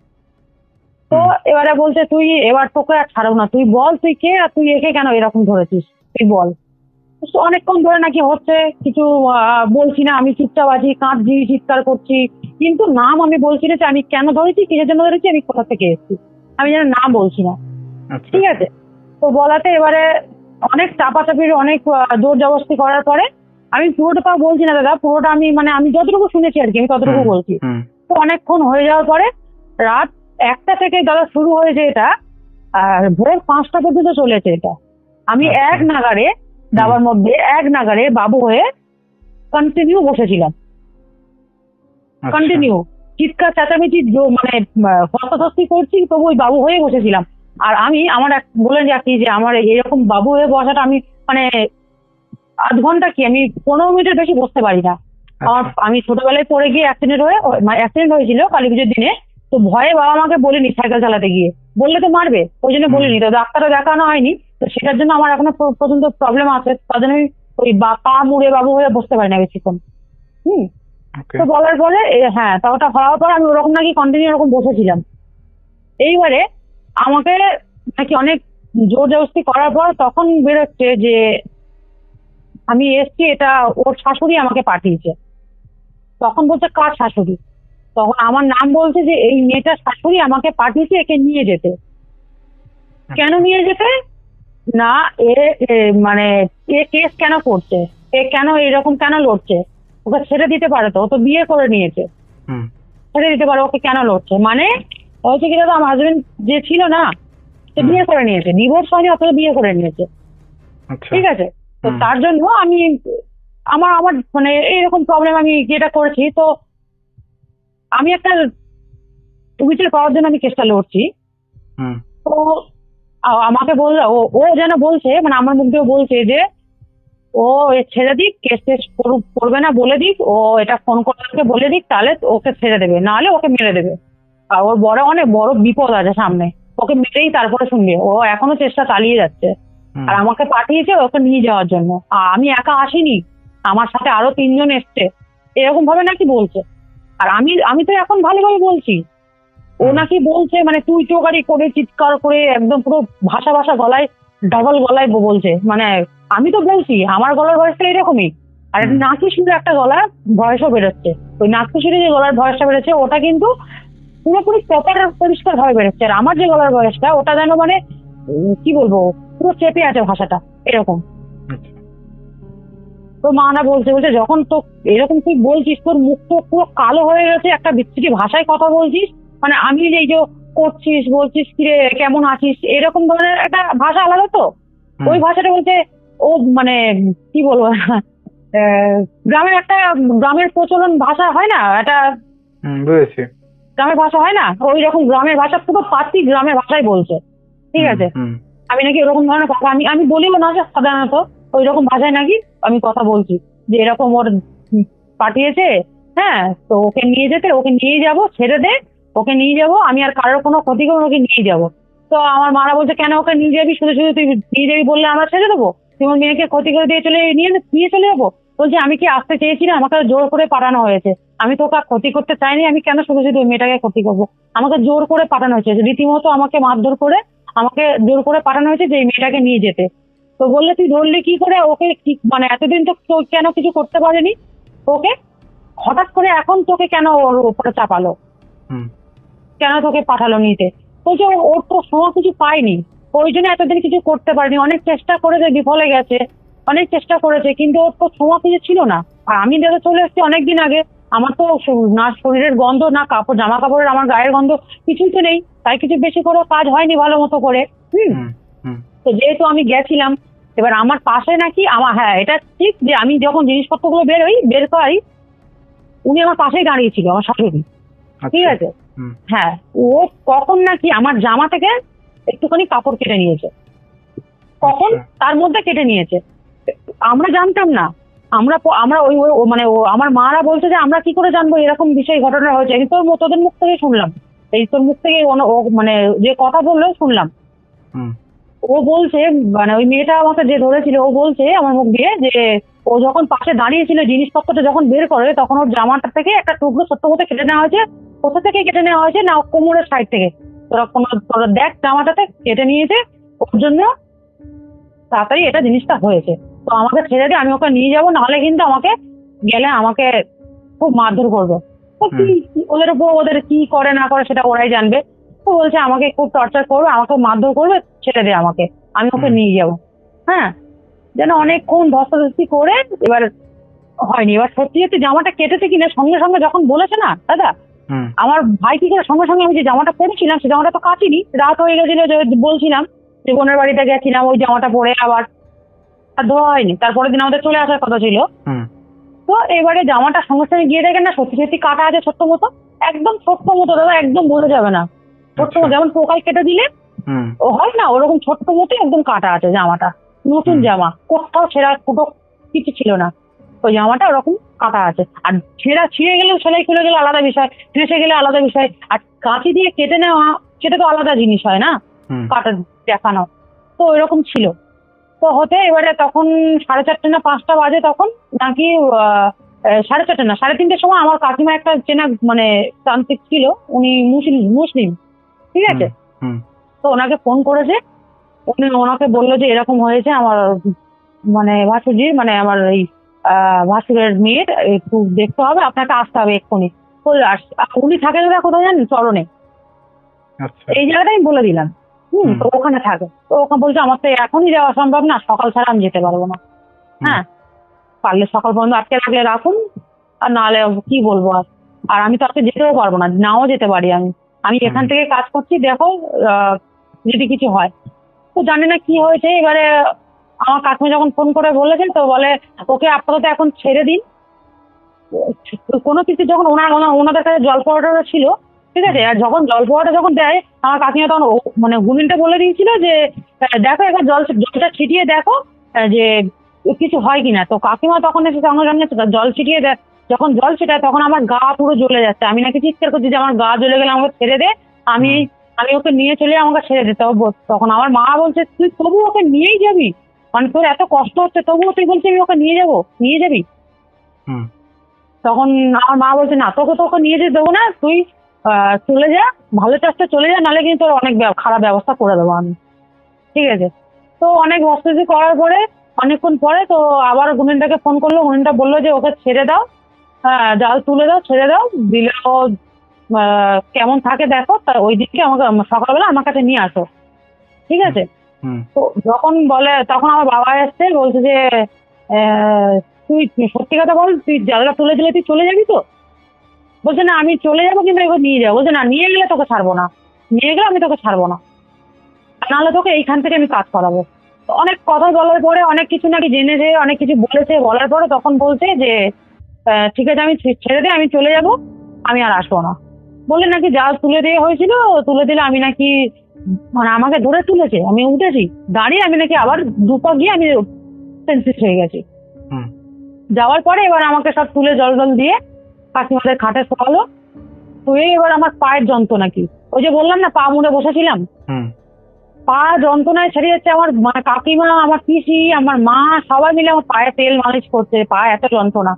তো এবারে বলছে তুই এবার তোকে আর ছাড়ব না, তুই বল তুই কে, আর তুই একে কেন এরকম ধরেছিস, তুই বল। অনেকক্ষণ ধরে নাকি হচ্ছে কিছু বলছি না, আমি চুপচাপ আছি, কাঁদছি, চিৎকার করছি, কিন্তু নাম আমি বলছি না যে আমি কেন ধরেছি, কিসের জন্য ধরেছি, আমি কোথা থেকে এসেছি, আমি যেন নাম বলছি না। ঠিক আছে, তো বলাতে এবারে অনেক চাপাচাপির অনেক জোর জবরদস্তি করার পরে আমি পুরোটা তাও বলছি না দাদা, পুরোটা আমি আমি যতটুকু শুনেছি আর কি আমি ততটুকু বলছি। তো অনেকক্ষণ হয়ে যাওয়ার পরে রাত 1টা থেকে দাদা শুরু হয়েছে এটা, আর ভোর 5টা পর্যন্ত চলেছে এটা। আমি এক নাগারে দাবার মধ্যে এক নাগারে বাবু হয়ে কন্টিনিউ বসেছিলাম, কন্টিনিউ চিৎকার চেঁচামেচি মানে হস্তশস্তি করছি, তবু ওই বাবু হয়ে বসেছিলাম। আর আমি আমার বলে যাচ্ছি যে আমার এরকম বাবু হয়ে বসাটা আমি মানে আধ ঘন্টা কি আমি 15 মিনিটের বেশি বসতে পারি না। আমি ছোটবেলায় পড়ে গিয়ে অ্যাক্সিডেন্ট হয়েছিল কালী পুজোর দিনে, তো ভয়ে বাবা আমাকে বলিনি সাইকেল চালাতে গিয়ে, বললে তো মারবে, ওই জন্য বলিনি। তো ডাক্তারও দেখানো হয়নি, তো সেটার জন্য আমার এখনো পর্যন্ত প্রবলেম আছে, তার জন্য আমি ওই পা মুড়ে বাবু হয়ে বসতে পারি না বেশিক্ষণ। তো বলার পরে হ্যাঁ, তা ওটা হওয়ার পর আমি ওরকম নাকি কন্টিনিউ এরকম বসেছিলাম। এইবারে আমাকে নাকি অনেক জোর জবরদস্তি করার পর তখন বেরোচ্ছে যে আমি এসছি, এটা ওর শাশুড়ি আমাকে পাঠিয়েছে। তখন বলছে কার শাশুড়ি, তখন আমার নাম বলছে যে এই মেয়েটার শাশুড়ি আমাকে পাঠিয়েছে একে নিয়ে যেতে। কেন নিয়ে যেতে না, মানে এ কেস কেন করছে, এ কেন এরকম কেন লড়ছে, ওকে ছেড়ে দিতে পারে তো, ও তো বিয়ে করে নিয়েছে, ছেড়ে দিতে পারে, ওকে কেন লড়ছে, মানে হয়েছে কি দাদা আমার হাজবেন্ড যে ছিল না, সে বিয়ে করে নিয়েছে, ডিভোর্স হয়নি অথচ বিয়ে করে নিয়েছে। ঠিক আছে, তো তার জন্য আমি আমার মানে এইরকম প্রবলেম আমি যেটা করেছি, তো আমি একটা বিচার পাওয়ার জন্য আমি চেষ্টা লড়ছি। তো আমাকে বললো ও যেন বলছে, মানে আমার মধ্যেও বলছে যে ও ছেড়ে দিক, কেস টেস করবে না বলে দিক, ও এটা ফোন করে বলে দিক, তাহলে ওকে ছেড়ে দেবে, নাহলে ওকে মেরে দেবে, আর ওর বড় অনেক বড় বিপদ আছে সামনে, ওকে মেরেই তারপরে শুনবে। ও এখনো চেষ্টা চালিয়ে যাচ্ছে, আর আমাকে পাঠিয়েছে ওকে নিয়ে যাওয়ার জন্য। আমি একা আসিনি, আমার সাথে আরো 3 জন এসছে, এরকম ভাবে নাকি বলছে। আর আমি তো এখন ভালোভাবে বলছি, ও নাকি বলছে মানে তুই টোকারি করে চিৎকার করে একদম পুরো ভাষা গলায় ডাবল গলায় বলছে। মানে আমি তো বলছি আমার গলার ভয়েসটা এরকমই, আর নাকি শুধু একটা গলার ভয়েসও বেরোচ্ছে, ওই নাকি শুধু যে গলার ভয়েসটা বেরোচ্ছে ওটা কিন্তু পুরোপুরি প্রপার পরিষ্কার ভাবে বেরোচ্ছে। আর আমার যে গলার ভয়েসটা ওটা যেন মানে কি বলবো, পুরো চেপে আছে ভাষাটা এরকম। তো মানা বলছে যখন তো এরকম তুই বলছিস, তোর মুখ তো পুরো কালো হয়ে গেছে, একটা বিচ্ছিরি ভাষায় কথা বলছিস, মানে আমি এই যে করছিস বলছিস কিরে কেমন আছিস এরকম ধরনের একটা ভাষা আলাদা, তো ওই ভাষাটা বলছে ও মানে কি বলবো গ্রামের প্রচলন ভাষা হয় না, এটা বুঝেছি, গ্রামের ভাষা হয় না, ওই রকম গ্রামের ভাষা পুরো পাতি গ্রামের ভাষাই বলছে। ঠিক আছে, আমি নাকি এরকম ধরনের কথা আমি বলিও না সাধারণত, ওই রকম ভাষায় নাকি আমি কথা বলছি যে এরকম ওর পাঠিয়েছে, হ্যাঁ তো ওকে নিয়ে যেতে, ওকে নিয়ে যাব, ছেড়ে দে, ওকে নিয়ে যাব, আমি আর কারোর কোনো ক্ষতি করে ওকে নিয়ে যাব। তো আমার মারা বলছে কেন ওকে নিয়ে যাবি, শুধু শুধু তুই নিয়ে যাবি বললে আমরা ছেড়ে দেবো, তুই আমার মেয়েকে ক্ষতি করে দিয়ে নিয়ে চলে যাবো, বলছে আমি কি আসতে চেয়েছি না, আমাকে জোর করে পাঠানো হয়েছে, আমি তো ওকে ক্ষতি করতে চাইনি, আমি কেন শুধু শুধু ওই মেয়েটাকে ক্ষতি করবো, আমাকে জোর করে পাঠানো হয়েছে, রীতিমতো আমাকে মারধর করে আমাকে জোর করে পাঠানো হয়েছে যে এই মেয়েটাকে নিয়ে যেতে। তো বললে তুই ধরলি কি করে ওকে, মানে এতদিন তো কেন কিছু করতে পারেনি ওকে, হঠাৎ করে এখন তোকে কেন ওর উপরে চাপালো, কেন তোকে পাঠালো নিতে? বলছে ওর তো সময় কিছু পাইনি, ওই জন্য এতদিন কিছু করতে পারেনি, অনেক চেষ্টা করেছে বিফলে গেছে, অনেক চেষ্টা করেছে কিন্তু ওর তো সময় কিছু ছিল না। আর আমি দেখে চলে এসেছি অনেকদিন আগে, আমার তো না শরীরের গন্ধ না কাপড় জামা কাপড়ের আমার গায়ের গন্ধ কিছুই তো নেই, তাই কিছু বেশি করে কাজ হয়নি ভালো মতো করে। তো যেহেতু আমি গেছিলাম, এবার আমার পাশে নাকি আমার, হ্যাঁ এটা ঠিক যে আমি যখন জিনিসপত্রগুলো বের করাই উনি আমার পাশেই দাঁড়িয়েছিল, আমার শাশুড়ি, ঠিক আছে। হ্যাঁ, ও কখন নাকি আমার জামা থেকে একটুখানি কাপড় কেটে নিয়েছে, কখন তার মধ্যে কেটে নিয়েছে আমরা জানতাম না, আমরা ওই মানে আমার মারা বলছে যে আমরা কি করে জানবো এরকম বিষয় ঘটনা হয়েছে, আমি তোদের মুখ থেকে শুনলাম, এই তোর মুখ থেকে মানে যে কথা বললো শুনলাম। ও বলছে, মানে ওই মেয়েটা আমাকে যে ধরেছিল ও বলছে আমার মুখ দিয়ে যে ও যখন পাশে দাঁড়িয়েছিল জিনিসপত্রটা যখন বের করে তখন ওর জামাটা থেকে একটা টুকরো ছোট্ট মতো কেটে নেওয়া হয়েছে, কোথা থেকে কেটে নেওয়া হয়েছে না কোমরের সাইড থেকে, তোরা দেখ জামাটাতে কেটে নিয়েছে, ওর জন্য তাড়াতাড়ি এটা জিনিসটা হয়েছে। তো আমাকে ছেড়ে দিয়ে আমি ওকে নিয়ে যাবো, নাহলে কিন্তু আমাকে গেলে আমাকে খুব মারধর করবে, ওদের উপর ওদের কি করে না করে সেটা ওরাই জানবে। তো বলছে আমাকে খুব টর্চার করবে, আমাকে মারধর করবে, ছেড়ে দে আমাকে, আমি ওকে নিয়ে যাবো। হ্যাঁ, যেন অনেকক্ষণ ধস্তাধস্তি করে এবার হয়নি। এবার সত্যি সত্যি জামাটা কেটেছে কিনা সঙ্গে সঙ্গে যখন বলেছে না দাদা, আমার ভাই কি করে সঙ্গে সঙ্গে আমি যে জামাটা পরেছিলাম সে জামাটা তো কাচিনি, রাত হয়ে গেছিল, বলছিলাম যে বোনের বাড়িতে গেছিলাম, ওই জামাটা পরে আবার আর ধোয়া হয়নি, তারপরের দিন আমাদের চলে আসার কথা ছিল। তো এবারে জামাটা সঙ্গে সঙ্গে গিয়ে দেখেন না সত্যি সত্যি কাটা আছে ছোট্ট মতো, একদম ছোট্ট মতো দাদা, একদম বোঝা যাবে না, ছোট্ট মতো যেমন পোকায় কেটে দিলে ও হয় না ওরকম ছোট্ট মতো একদম কাটা আছে জামাটা, নতুন জামা, কোথাও ছেঁড়া ফুটো কিছু ছিল না, ওই জামাটা ওরকম কাটা আছে। আর ছিঁড়ে গেলেও সেলাই খুলে গেলে আলাদা বিষয়, ফেঁসে গেলে আলাদা বিষয়, আর কাঁচি দিয়ে কেটে নেওয়া সেটা তো আলাদা জিনিস হয় না, কাটা দেখানো। তো ওইরকম ছিল। তো হতে এবারে তখন 4:30 না 5টা বাজে, তখন নাকি 4:30 না 3:30 সময় আমার কাকিমা একটা চেনা মানে তান্ত্রিক ছিল, উনি মুসলিম, ঠিক আছে। তো ওনাকে ফোন করেছে, ওনাকে বললো যে এরকম হয়েছে আমার মানে ভাসুরজির মানে আমার এই ভাসুরের মেয়ের একটু দেখতে হবে, আপনাকে আসতে হবে এক্ষুনি। উনি থাকে দাদা কোথায় জানেন, চরণে, এই জায়গাটা আমি বলে দিলাম। তো ওখানে থাকে, তো ওখানে বলছে আমার তো এখনই যাওয়া সম্ভব না, সকাল ছাড়া আমি যেতে পারবো না। হ্যাঁ, পারলে সকাল পর্যন্ত আটকে রাখলে রাখুন, আর নাহলে কি বলবো, আর আমি তো আজকে যেতেও পারবো না, নাও যেতে পারি আমি এখান থেকে কাজ করছি, দেখো যদি কিছু হয়। তো জানি না কি হয়েছে, এবারে আমার কাকিমা যখন ফোন করে বলেছেন তো বলে ওকে আপাতত এখন ছেড়ে দিন, কোনো কিছু যখন ওনাদের কাছে জল পাওয়াটা ছিল, ঠিক আছে, আর যখন জল পাওয়াটা যখন দেয় আমার কাকিমা তখন মানে গুনিনটা বলে দিয়েছিল যে দেখো একবার জলটা ছিটিয়ে দেখো যে কিছু হয় কিনা। তো কাকিমা তখন এসে সঙ্গে সঙ্গে জল ছিটিয়ে দেয়, যখন জল ছিটায় তখন আমার গা পুরো জ্বলে যাচ্ছে, আমি নাকি চিৎকার করছি যে আমার গা জ্বলে গেলে আমাকে ছেড়ে দে, আমি ওকে নিয়ে চলে আমাকে ছেড়ে দে। তখন আমার মা বলছে তুই তবু ওকে নিয়েই যাবি, মানে তোর এত কষ্ট হচ্ছে তবুও তুই বলছিস আমি ওকে নিয়ে যাবি। তখন আমার মা বলছে না তোকে নিয়ে যেতে দেবো না, তুই চলে যা, ভালো চাষটা চলে যা, নাহলে কিন্তু তোর অনেক খারাপ ব্যবস্থা করে দেবো আমি, ঠিক আছে। তো অনেক বস্তুতি করার পরে অনেকক্ষণ পরে তো আবার গুনিনটাকে ফোন করলো, গুনিনটা বললো যে ওকে ছেড়ে দাও, হ্যাঁ জাল তুলে দাও, ছেড়ে দাও, দিলে ও কেমন থাকে দেখো, তা ওই দিকে আমাকে সকালবেলা আমার কাছে নিয়ে আসো, ঠিক আছে। তো যখন বলে তখন আমার বাবা এসছে, বলছে যে তুই সত্যি কথা বল, তুই জালটা তুলে দিলে তুই চলে যাবি তো? বলছে না আমি চলে যাবো কিন্তু এবার নিয়ে যাবো। বলছে না নিয়ে গেলে তোকে ছাড়বো না, নিয়ে গেলে আমি তোকে ছাড়বো না, নাহলে তোকে এইখান থেকে আমি কাজ করাবো। অনেক কথা বলার পরে অনেক কিছু নাকি জেনেছে, অনেক কিছু বলেছে, বলার পরে তখন বলছে যে ঠিক আছে আমি ছেড়ে দিয়ে আমি চলে যাব, আমি আর আসবো না। বলে নাকি জাল তুলে দিয়ে হয়েছিল, তুলে দিলে আমি নাকি মানে আমাকে ধরে তুলেছে, আমি উঠেছি দাঁড়িয়ে, আমি নাকি আবার দুপা গিয়ে আমি সেন্সিস হয়ে গেছি। যাওয়ার পরে এবার আমাকে সব তুলে জল দিয়ে কাকিমাদের খাটে শোয়ালো, শুয়ে এবার আমার পায়ের যন্ত্রণা কি, ওই যে বললাম না পা মুড়ে বসেছিলাম, পা যন্ত্রণায় ছেড়ে যাচ্ছে। আমার কাকিমা, আমার পিসি, আমার মা সবাই মিলে আমার পায়ে তেল মালিশ করছে, পা এত যন্ত্রণা।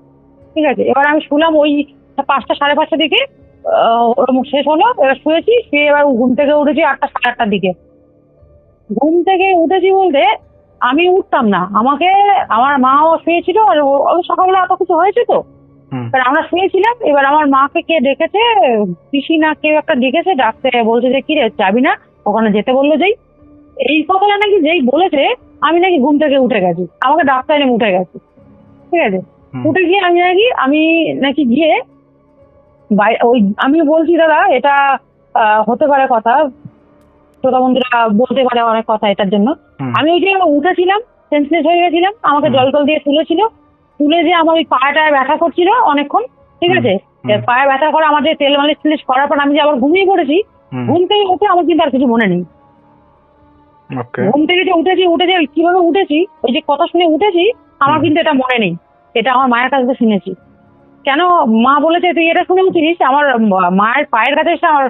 ঠিক আছে, এবার আমি শুনলাম ওই 5টা সাড়ে 5টার দিকে শেষ হলো। এবার শুয়েছি, শুয়ে এবার ঘুম থেকে উঠেছি 8টা সাড়ে 8টার দিকে। ঘুম থেকে উঠেছি বলতে আমি উঠতাম না, আমাকে আমার মাও শুয়েছিল, আর সকালবেলা এত কিছু হয়েছে তো, এবার আমরা শুয়েছিলাম। এবার আমার মাকে কে ডেকেছে, পিসি না কেউ একটা ডেকেছে, ডাকতে বলছে যে কি রে যাবি না, ওখানে যেতে বললো যেই। এই কথাটা নাকি যেই বলেছে আমি নাকি ঘুম থেকে উঠে গেছি, আমাকে ডাক্তার এনে উঠে গেছি। ঠিক আছে, উঠে গিয়ে আমি নাকি গিয়ে ওই আমি বলছি দাদা এটা হতে পারে কথা, শ্রোতা বন্ধুরা বলতে পারে অনেক কথা এটার জন্য। আমি ওই যে উঠেছিলাম, সেন্সলেস হয়ে গেছিলাম, আমাকে জল দিয়ে তুলেছিল, তুলে যে আমার ওই পায়েটায় ব্যথা করছিল অনেকক্ষণ। ঠিক আছে, পায়ে ব্যথা করে আমাদের তেল মালিশ টিলিশ করার পর আমি যে আবার ঘুমিয়ে পড়েছি। ঘুম থেকে উঠে আমার কিন্তু আর কিছু মনে নেই। ঘুম থেকে যে উঠে যে কিভাবে উঠেছি, ওই যে কথা শুনে উঠেছি, আমার কিন্তু এটা মনে নেই। এটা আমার মায়ের কাছ থেকে শুনেছি। কেন মা বলেছে তুই এটা শুনে উঠিস? আমার মায়ের পায়ের কাছে এসে আমার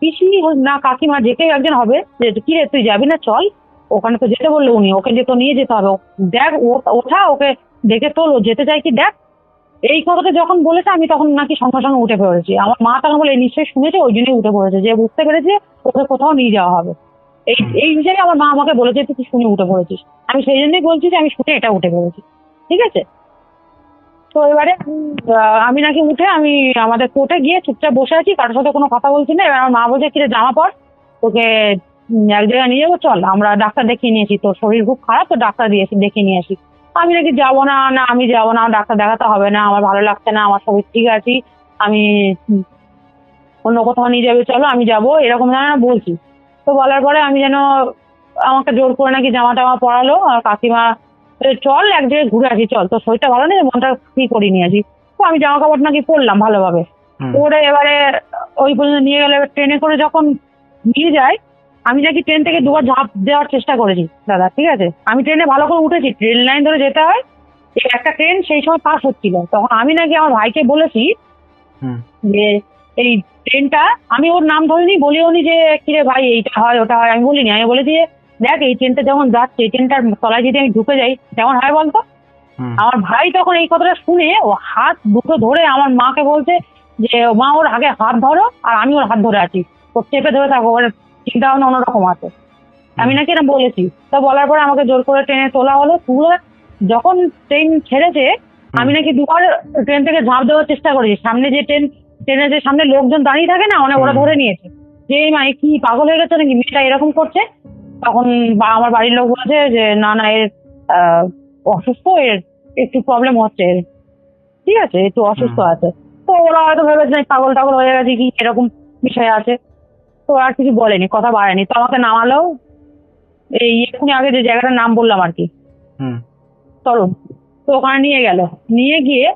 পিসি না কাকিমা যে কেউ একজন হবে, যে কি রে তুই যাবি না, চল ওখানে তো যেতে বললো উনি, ওকে যে তো নিয়ে যেতে হবে, দেখ ওঠা ওকে ডেকে তোল, ও যেতে চাই কি দেখ। এই কথাটা যখন বলেছে আমি তখন নাকি সঙ্গে সঙ্গে উঠে পড়েছি। আমার মা তখন বলে নিশ্চয়ই শুনেছে, ওই জন্যই উঠে পড়েছে, যে বুঝতে পেরেছে ওকে কোথাও নিয়ে যাওয়া হবে। এই হিসেবে আমার মা আমাকে বলেছে তুই শুনে উঠে পড়েছিস। আমি সেই জন্যই বলছি যে আমি শুনে এটা উঠে পড়েছি। ঠিক আছে, তো এবারে আমি নাকি উঠে আমি আমাদের কোর্টে গিয়ে চুপচাপ বসে আছি, কারোর সাথে কোনো কথা বলছি না। এবার আমার মা বলছে কিরে জামা পর, তোকে এক জায়গায় নিয়ে যাবো, চল আমরা ডাক্তার দেখিয়ে নিয়েছি, তোর শরীর খুব খারাপ, তো ডাক্তার দেখিয়ে নিয়ে আসি। আমি নাকি যাবো না, না আমি যাবো না, ডাক্তার দেখাতে হবে না, আমার ভালো লাগছে না, আমার শরীর ঠিক আছে, আমি অন্য কোথাও নিয়ে যাবে, চলো আমি যাবো, এরকম ধরনের বলছি। তো বলার পরে আমি যেন আমাকে জোর করে নাকি জামা টামা পরালো, আর কাকিমা চল এক জায়গায় ঘুরে আসি, চল তোর শরীরটা ভালো নেই, মনটা ফ্রি করে নিয়ে আসি। তো আমি জামা কাপড় নাকি পরলাম ভালোভাবে, পরে এবারে ওই পর্যন্ত নিয়ে গেলে ট্রেনে করে যখন নিয়ে যায়, আমি নাকি ট্রেন থেকে দুবার ঝাঁপ দেওয়ার চেষ্টা করেছি দাদা। ঠিক আছে, আমি ট্রেনে ভালো করে উঠেছি, ট্রেন লাইন ধরে যেতে হয়, একটা ট্রেন সেই সময় পাস হচ্ছিল, তখন আমি নাকি আমার ভাইকে বলেছি যে এই ট্রেনটা, আমি ওর নাম ধরিনি, বলিও নি যে কিরে ভাই এইটা হয় ওটা হয়, আমি বলিনি। আমি বলেছি যে দেখ এই ট্রেনটা যখন যাচ্ছে, এই ট্রেনটার তলায় যদি আমি ঢুকে যাই কেমন হয় বলতো। আমার ভাই তখন এই কথাটা শুনে ও হাত দুটো ধরে আমার মাকে বলছে যে মা ওর আগে হাত ধরো, আর আমি ওর হাত ধরে আছি, ওর চেপে ধরে থাকো, ওর চিন্তা ভাবনা অন্যরকম আছে। আমি নাকি এটা বলেছি। তো বলার পরে আমাকে জোর করে ট্রেনে তোলা হলো, তুলে যখন ট্রেন ছেড়েছে আমি নাকি দুবার ট্রেন থেকে ঝাঁপ দেওয়ার চেষ্টা করেছি। সামনে যে ট্রেনের যে সামনে লোকজন দাঁড়িয়ে থাকে না, ওরা ধরে নিয়েছে যে মা কি পাগল হয়ে গেছে নাকি, মেয়েটা এরকম করছে। তখন আমার বাড়ির লোক বলেছে যে না না এর অসুস্থ, এর একটু প্রবলেম হচ্ছে, ঠিক আছে একটু অসুস্থ আছে। তো ওরা হয়তো ভেবেছে পাগল টাগল হয়ে গেছে কি এরকম বিষয় আছে, তো আর কিছু বলেনি, কথা বাড়েনি। তো আমাকে নামালো এই এক্ষুনি আগে যে জায়গাটার নাম বললাম আর কি, তরুণ। তো ওখানে নিয়ে গেল, নিয়ে গিয়ে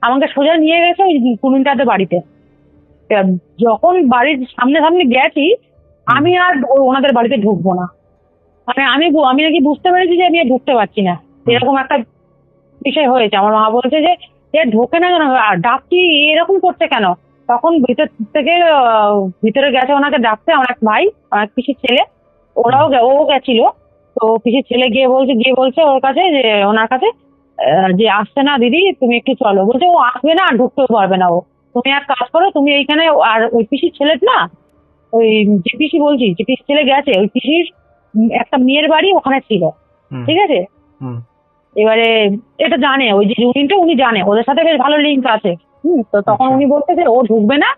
আমাকে সোজা নিয়ে গেছে ওই কুমিনটাতে বাড়িতে। যখন বাড়ির সামনে সামনে গেছি আমি আর ওনাদের বাড়িতে ঢুকবো না, মানে আমি নাকি বুঝতে পেরেছি যে আমি আর ঢুকতে পারছি না, এরকম একটা বিষয় হয়েছে। আমার মা বলছে যে ঢোকে না কেন, আর ডাকছি এরকম করছে কেন। তখন ভিতর থেকে ভিতরে গেছে ওনাকে ডাকতে আমার এক ভাই, আমার পিসির ছেলে, ও গেছিল। তো পিসির ছেলে গিয়ে বলছে ওর কাছে যে ওনার কাছে যে আসছে না দিদি তুমি একটু চলো। বলছে ও আসবে না, আর ঢুকতেও পারবে না ও, তুমি এক কাজ করো তুমি এইখানে। আর ওই পিসির ছেলে না, ওই যে পিসি বলছি যে পিসির ছেলে গেছে, ওই পিসির একটা মেয়ের বাড়ি ওখানে ছিল, ঠিক আছে। এবারে এটা জানে ওই যে ইউনিয়নটা, উনি জানে ওদের সাথে বেশ ভালো লিঙ্ক আছে। তো তখন উনি বলতে যে ও ঢুকবে না,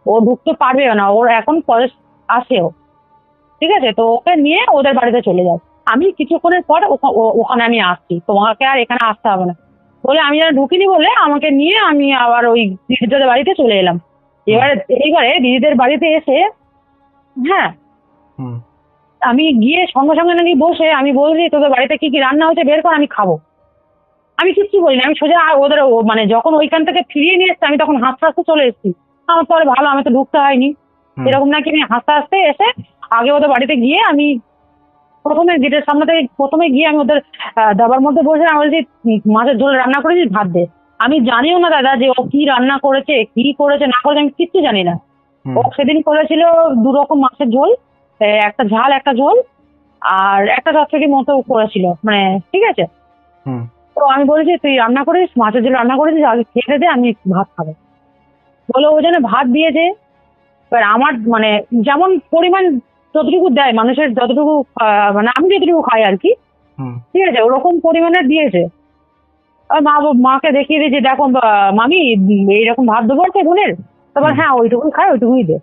ও ঢুকতে পারবে না, ওর এখন কলেজ আসেও, ঠিক আছে। তো ওকে নিয়ে ওদের বাড়িতে চলে যাও, আমি কিছুক্ষণের পর ওখানে আমি আসছি, তোমাকে আর এখানে আসতে হবে না বলে আমি আর ঢুকিনি বলে আমাকে নিয়ে আমি আবার ওই দিদিদের বাড়িতে চলে এলাম। এইবারে দিদিদের বাড়িতে এসে হ্যাঁ আমি গিয়ে সঙ্গে সঙ্গে নাকি বসে আমি বলছি তোদের বাড়িতে কি কি রান্না হয়েছে বের কর, আমি খাবো। আমি কিচ্ছু বলিনি, আমি সোজা ওদের মানে যখন ওইখান থেকে ফিরিয়ে নিয়ে এসছে আমি তখন হাসতে হাসতে চলে এসেছি। আমার পরে ভালো, আমি তো ঢুকতে হয়নি, এরকম নাকি আমি হাসতে হাসতে এসে আগে ওদের বাড়িতে গিয়ে আমি প্রথমে গেটের সামনে থেকে প্রথমে গিয়ে আমি ওদের দাবার মধ্যে বসে আমি বলছি মাছের ঝোল রান্না করেছি ভাত দে। আমি জানিও না দাদা যে ও কি রান্না করেছে, কি করেছে না করেছে আমি কিচ্ছু জানি না। ও সেদিন করেছিল 2 রকম মাছের ঝোল, একটা ঝাল একটা ঝোল, আর একটা চচ্চড়ি মতো করেছিল, মানে ঠিক আছে। তো আমি বলেছি তুই রান্না করিস, মাছের ঝোল রান্না করেছিস, আগে খেতে দে, আমি ভাত খাবো। বলে ও যেন ভাত দিয়েছে। এবার আমার মানে যেমন পরিমাণ যতটুকু দেয় মানুষের, যতটুকু মানে আমি যতটুকু খাই আর কি, ঠিক আছে, ওরকম পরিমাণের দিয়েছে। আর মাকে দেখিয়ে দিয়েছে, দেখো মামি এইরকম ভাত দেবো আর বোনের। তারপর হ্যাঁ ওইটুকুই খায়, ওইটুকুই দে।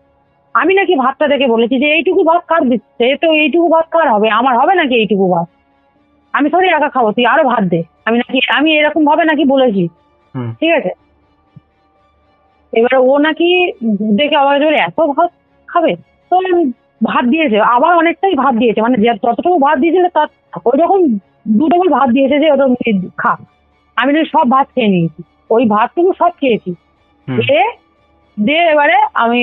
আমি নাকি ভাতটা দেখে বলেছি যে এইটুকু ভাত কার দিচ্ছে, তো এইটুকু ভাত কার হবে, আমার হবে নাকি এইটুকু ভাত, আমি থোড়ি একা খাবো, তুই আরো ভাত দে। আমি এরকম ভাবে নাকি বলেছি, ঠিক আছে। এবারে ও নাকি দেখে অবাক হয়ে এত ভাত খাবে, তো ভাত দিয়েছে, আবার অনেকটাই ভাত দিয়েছে, মানে যতটুকু ভাত দিয়েছিল তার ওই রকম 2 ডবল ভাত দিয়েছে, যে ওটা খা। আমি নাকি সব ভাত খেয়ে নিয়েছি, ওই ভাতটুকু সব খেয়েছি। দিয়ে এবারে আমি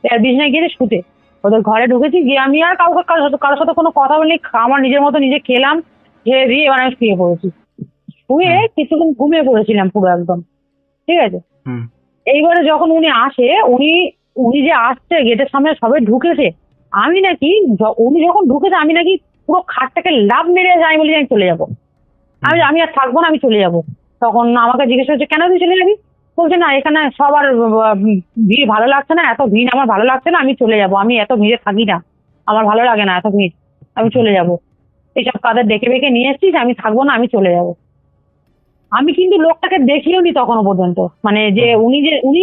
বিছানায় গিয়ে শুতে, ওদের ঘরে ঢুকেছি, গিয়ে আমি আর কারোর সাথে কোনো কথা বলিনি, আমার নিজের মতো নিজে খেলাম, খেয়ে দিয়ে এবার আমি শুয়ে পড়েছি। শুয়ে কিছুক্ষণ ঘুমিয়ে পড়েছিলাম পুরো একদম, ঠিক আছে। এইবারে যখন উনি আসে, উনি যে আসছে গেটের সামনে সবাই ঢুকেছে, আমি নাকি উনি যখন ঢুকেছে আমি নাকি পুরো খাটটাকে লাফ মেরে আমি বলি আমি চলে যাবো, আমি আর থাকবো না, আমি চলে যাবো। তখন আমাকে জিজ্ঞেস করছে কেন তুই চলে যাবি? বলছে না এখানে সবার ভিড় ভালো লাগছে না, এত ভিড় আমার ভালো লাগছে না, আমি চলে যাবো, আমি এত ভিড়ে থাকি না, আমার ভালো লাগে না এত ভিড়, আমি চলে যাবো। এইসব কাদের ডেকে বেঁকে নিয়ে এসছিস, আমি থাকবো না, আমি চলে যাবো। আমি কিন্তু লোকটাকে দেখিও নি তখনো পর্যন্ত, মানে যে উনি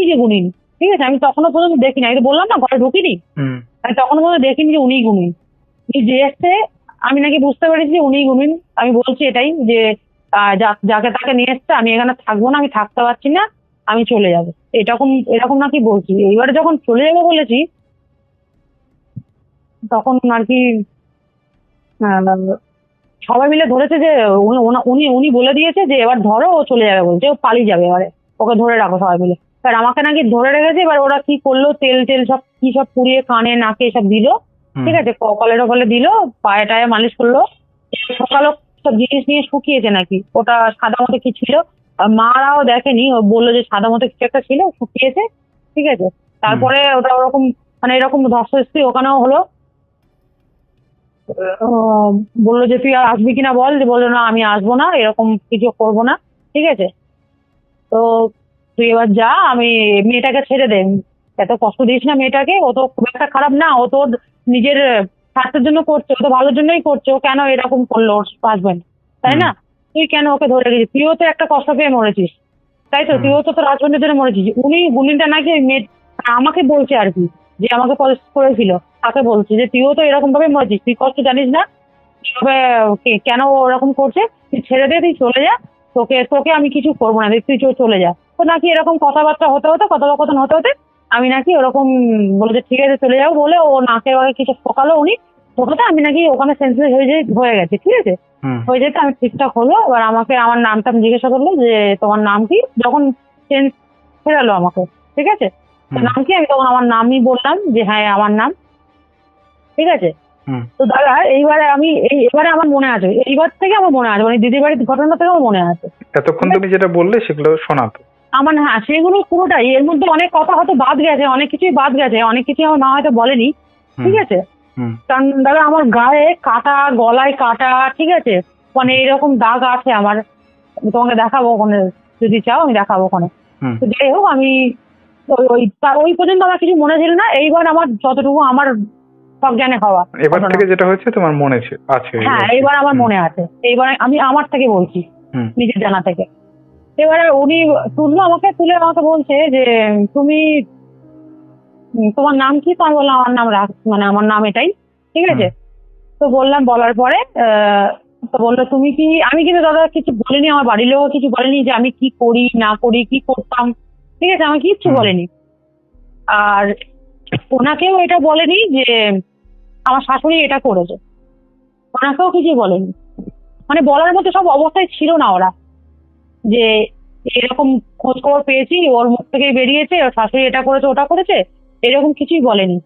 যে গুণিন, ঠিক আছে, আমি তখনো পর্যন্ত দেখিনি, আমি তো বললাম না ঘরে ঢুকিনি, আমি তখনো পর্যন্ত দেখিনি যে উনিই গুণিন। যে এসছে আমি নাকি বুঝতে পেরেছি যে উনিই গুণিন। আমি বলছি এটাই যে যাকে তাকে নিয়ে এসছে, আমি এখানে থাকবো না, আমি থাকতে পারছি না, আমি চলে যাবো, এরকম নাকি বলছি। এইবারে যখন চলে যাবো বলেছি, তখন আর কি সবাই মিলে ধরেছে যে উনি বলে দিয়েছে যে এবার ধরো, ও চলে যাবে বলছে, ও পালিয়ে যাবে, এবারে ওকে ধরে রাখো সবাই মিলে। এবার আমাকে নাকি ধরে রেখেছে, এবার ওরা কি করলো, তেল সব কি সব পুড়িয়ে কানে নাকে সব দিল, ঠিক আছে, কপালে টপালে দিল, পায়ে টায়ে মালিশ করলো। সকালও সব জিনিস নিয়ে শুকিয়েছে নাকি, ওটা সাদা মতো কি ছিল, মারাও দেখেনি, ও বললো যে সাদা মতো কিছু একটা ছিল, শুকিয়েছে, ঠিক আছে। তারপরে ওটা ওরকম মানে এরকম ধস্তাধস্তি ওখানেও হলো। বললো যে তুই আর আসবি কিনা বল, যে বললো না আমি আসবো না, এরকম কিছু করবো না, ঠিক আছে। তো তুই এবার যা, আমি মেয়েটাকে ছেড়ে দে, এত কষ্ট দিস না মেয়েটাকে, ও তো খুব একটা খারাপ না, ও তোর নিজের স্বার্থের জন্য করছে, ও তো ভালোর জন্যই করছে, ও কেন এরকম করলো ওর হাজবেন্ড, তাই না? তুই কেন ওকে ধরে রেখেছিস, তুইও তো একটা কষ্ট পেয়ে মরেছিস, তাই তো, তুইও তো তোর হাজবেন্ডের জন্য মরেছিস। গুণিনটা নাকি ওই মেয়ে আমাকে বলছে আর কি, যে আমাকে পছন্দ করেছিল, তাকে বলছে যে তুইও তো এরকম ভাবে মরেছিস, তুই কষ্ট জানিস না, তবে কেন ও ওরকম করছে, তুই ছেড়ে দে, তুই চলে যা, তোকে আমি কিছু করবো না, তুই চলে যা। তো নাকি এরকম কথাবার্তা কথোপকথন হতে হতে আমি নাকি ওরকম বলে যে ঠিক আছে চলে যাবো বলে, ও নাকের আগে কিছু ফোকালো উনি, ফোকাতে আমি নাকি ওখানে সেন্সলেস হয়ে গেছে, ঠিক আছে। হয়ে যেতে আমি ঠিকঠাক হলো, এবার আমাকে আমার নামটা জিজ্ঞাসা করলো যে তোমার নাম কি, যখন চেঞ্জ ফেরালো আমাকে, ঠিক আছে, নাম কি, আমি তখন আমার নামই বললাম যে হ্যাঁ আমার নাম, ঠিক আছে। তো দাদা এবারে আমার মনে আছে, এইবার থেকে আমার মনে আছে, মানে দিদির বাড়ির ঘটনা থেকে আমার মনে আছে। এতক্ষণ তুমি যেটা বললে সেগুলো শোনাতো আমার, হ্যাঁ সেগুলো পুরোটাই, এর মধ্যে অনেক কথা হয়তো বাদ গেছে, অনেক কিছুই বাদ গেছে, অনেক কিছুই আমার মা হয়তো বলেনি, ঠিক আছে। কারণ দাদা আমার গায়ে কাটা, গলায় কাটা, ঠিক আছে, মানে এরকম দাগ আছে আমার, তোমাকে দেখাবো ওখানে, যদি চাও আমি দেখাবো ওখানে। তো যাই হোক, আমি ওই পর্যন্ত আমার কিছু মনে ছিল না, এইবার আমার যতটুকু আমার সজ্ঞানে হওয়া, এবার থেকে যেটা হচ্ছে তোমার মনে আছে, হ্যাঁ এইবার আমার মনে আছে, এইবার আমি আমার থেকে বলছি, নিজের জানা থেকে। এবারে উনি তুলে আমাকে বলছে যে তুমি তোমার নাম কি, তো আমি বললাম আমার নাম মানে আমার নাম এটাই, ঠিক আছে। তো বললাম, বলার পরে তো বললো তুমি কি, আমি কিন্তু দাদা কিছু বলিনি, আমার বাড়ির লোক কিছু বলেনি যে আমি কি করি না করি, কি করতাম, ঠিক আছে, আমাকে কিচ্ছু বলেনি। আর ওনাকেও এটা বলেনি যে আমার শাশুড়ি এটা করেছে, ওনাকেও কিছু বলেনি, মানে বলার মতো সব অবস্থায় ছিল না ওরা, যে এরকম খোঁজ খবর পেয়েছি, ওর মুখ থেকে বেরিয়েছে, ওর শাশুড়ি এটা করেছে ওটা করেছে, এরকম কিছুই বলেনি,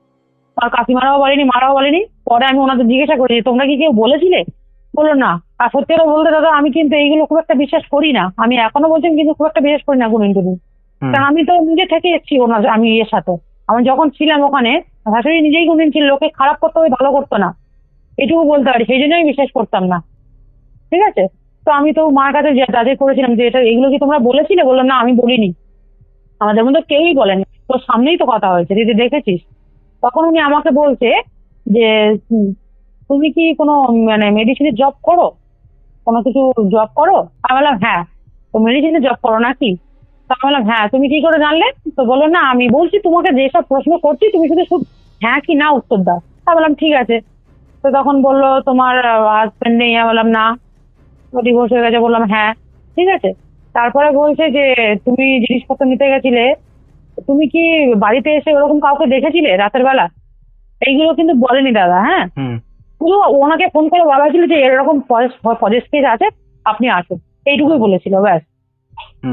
আর কাকিমারাও বলেনি, মারাও বলেনি। পরে আমি ওনাদের জিজ্ঞাসা করেছি তোমরা কি কেউ বলেছিলে, বললো না। আর সত্যি কথা বলতে দাদা আমি কিন্তু এইগুলো খুব একটা বিশ্বাস করি না, আমি এখনো বলছি কিন্তু খুব একটা বিশ্বাস করি না গুণিন টুনিন, কারণ আমি তো নিজে থেকে এসেছি ওনার, আমি এর সাথে আমি যখন ছিলাম ওখানে, শাশুড়ি নিজেই গুণিন ছিল, লোকে খারাপ করতো, ভালো করতো না, এটুকু বলতে পারি, সেই জন্য আমি বিশ্বাস করতাম না। ঠিক আছে, তো আমি তো মার কাছে যাদের করেছিলাম যে এটা এগুলো কি তোমরা বলেছিলে, বললাম না আমি বলিনি, আমাদের মধ্যে কেউই বলেনি, তোর সামনেই তো কথা হয়েছে, তুই দেখেছিস। তখন উনি আমাকে বলছে যে তুমি কি কোনো মানে মেডিসিনের জব করো, কোনো কিছু জব করো? আমি বললাম হ্যাঁ। তো মেডিসিনের জব করো নাকি? তো আমি বললাম হ্যাঁ। তুমি কি করে জানলে? তো বললো না আমি বলছি তোমাকে যেসব প্রশ্ন করছি তুমি শুধু শুধু হ্যাঁ কি না উত্তর দাও। তা বললাম ঠিক আছে। তো তখন বললো তোমার হাজবেন্ড নেই? আমি বললাম না। ডিভোর্স হয়ে গেছে? বললাম হ্যাঁ। ঠিক আছে। তারপরে বলছে যে তুমি জিনিসপত্র নিতে গেছিলে, তুমি কি বাড়িতে এসে ওরকম কাউকে দেখেছিলে রাতের বেলা? এইগুলো কিন্তু বলেনি দাদা। হ্যাঁ, শুধু ওনাকে ফোন করে বলা হয়েছিল যে এরকম পজেস কেস আছে, আপনি আসুন, এইটুকুই বলেছিল, ব্যাস।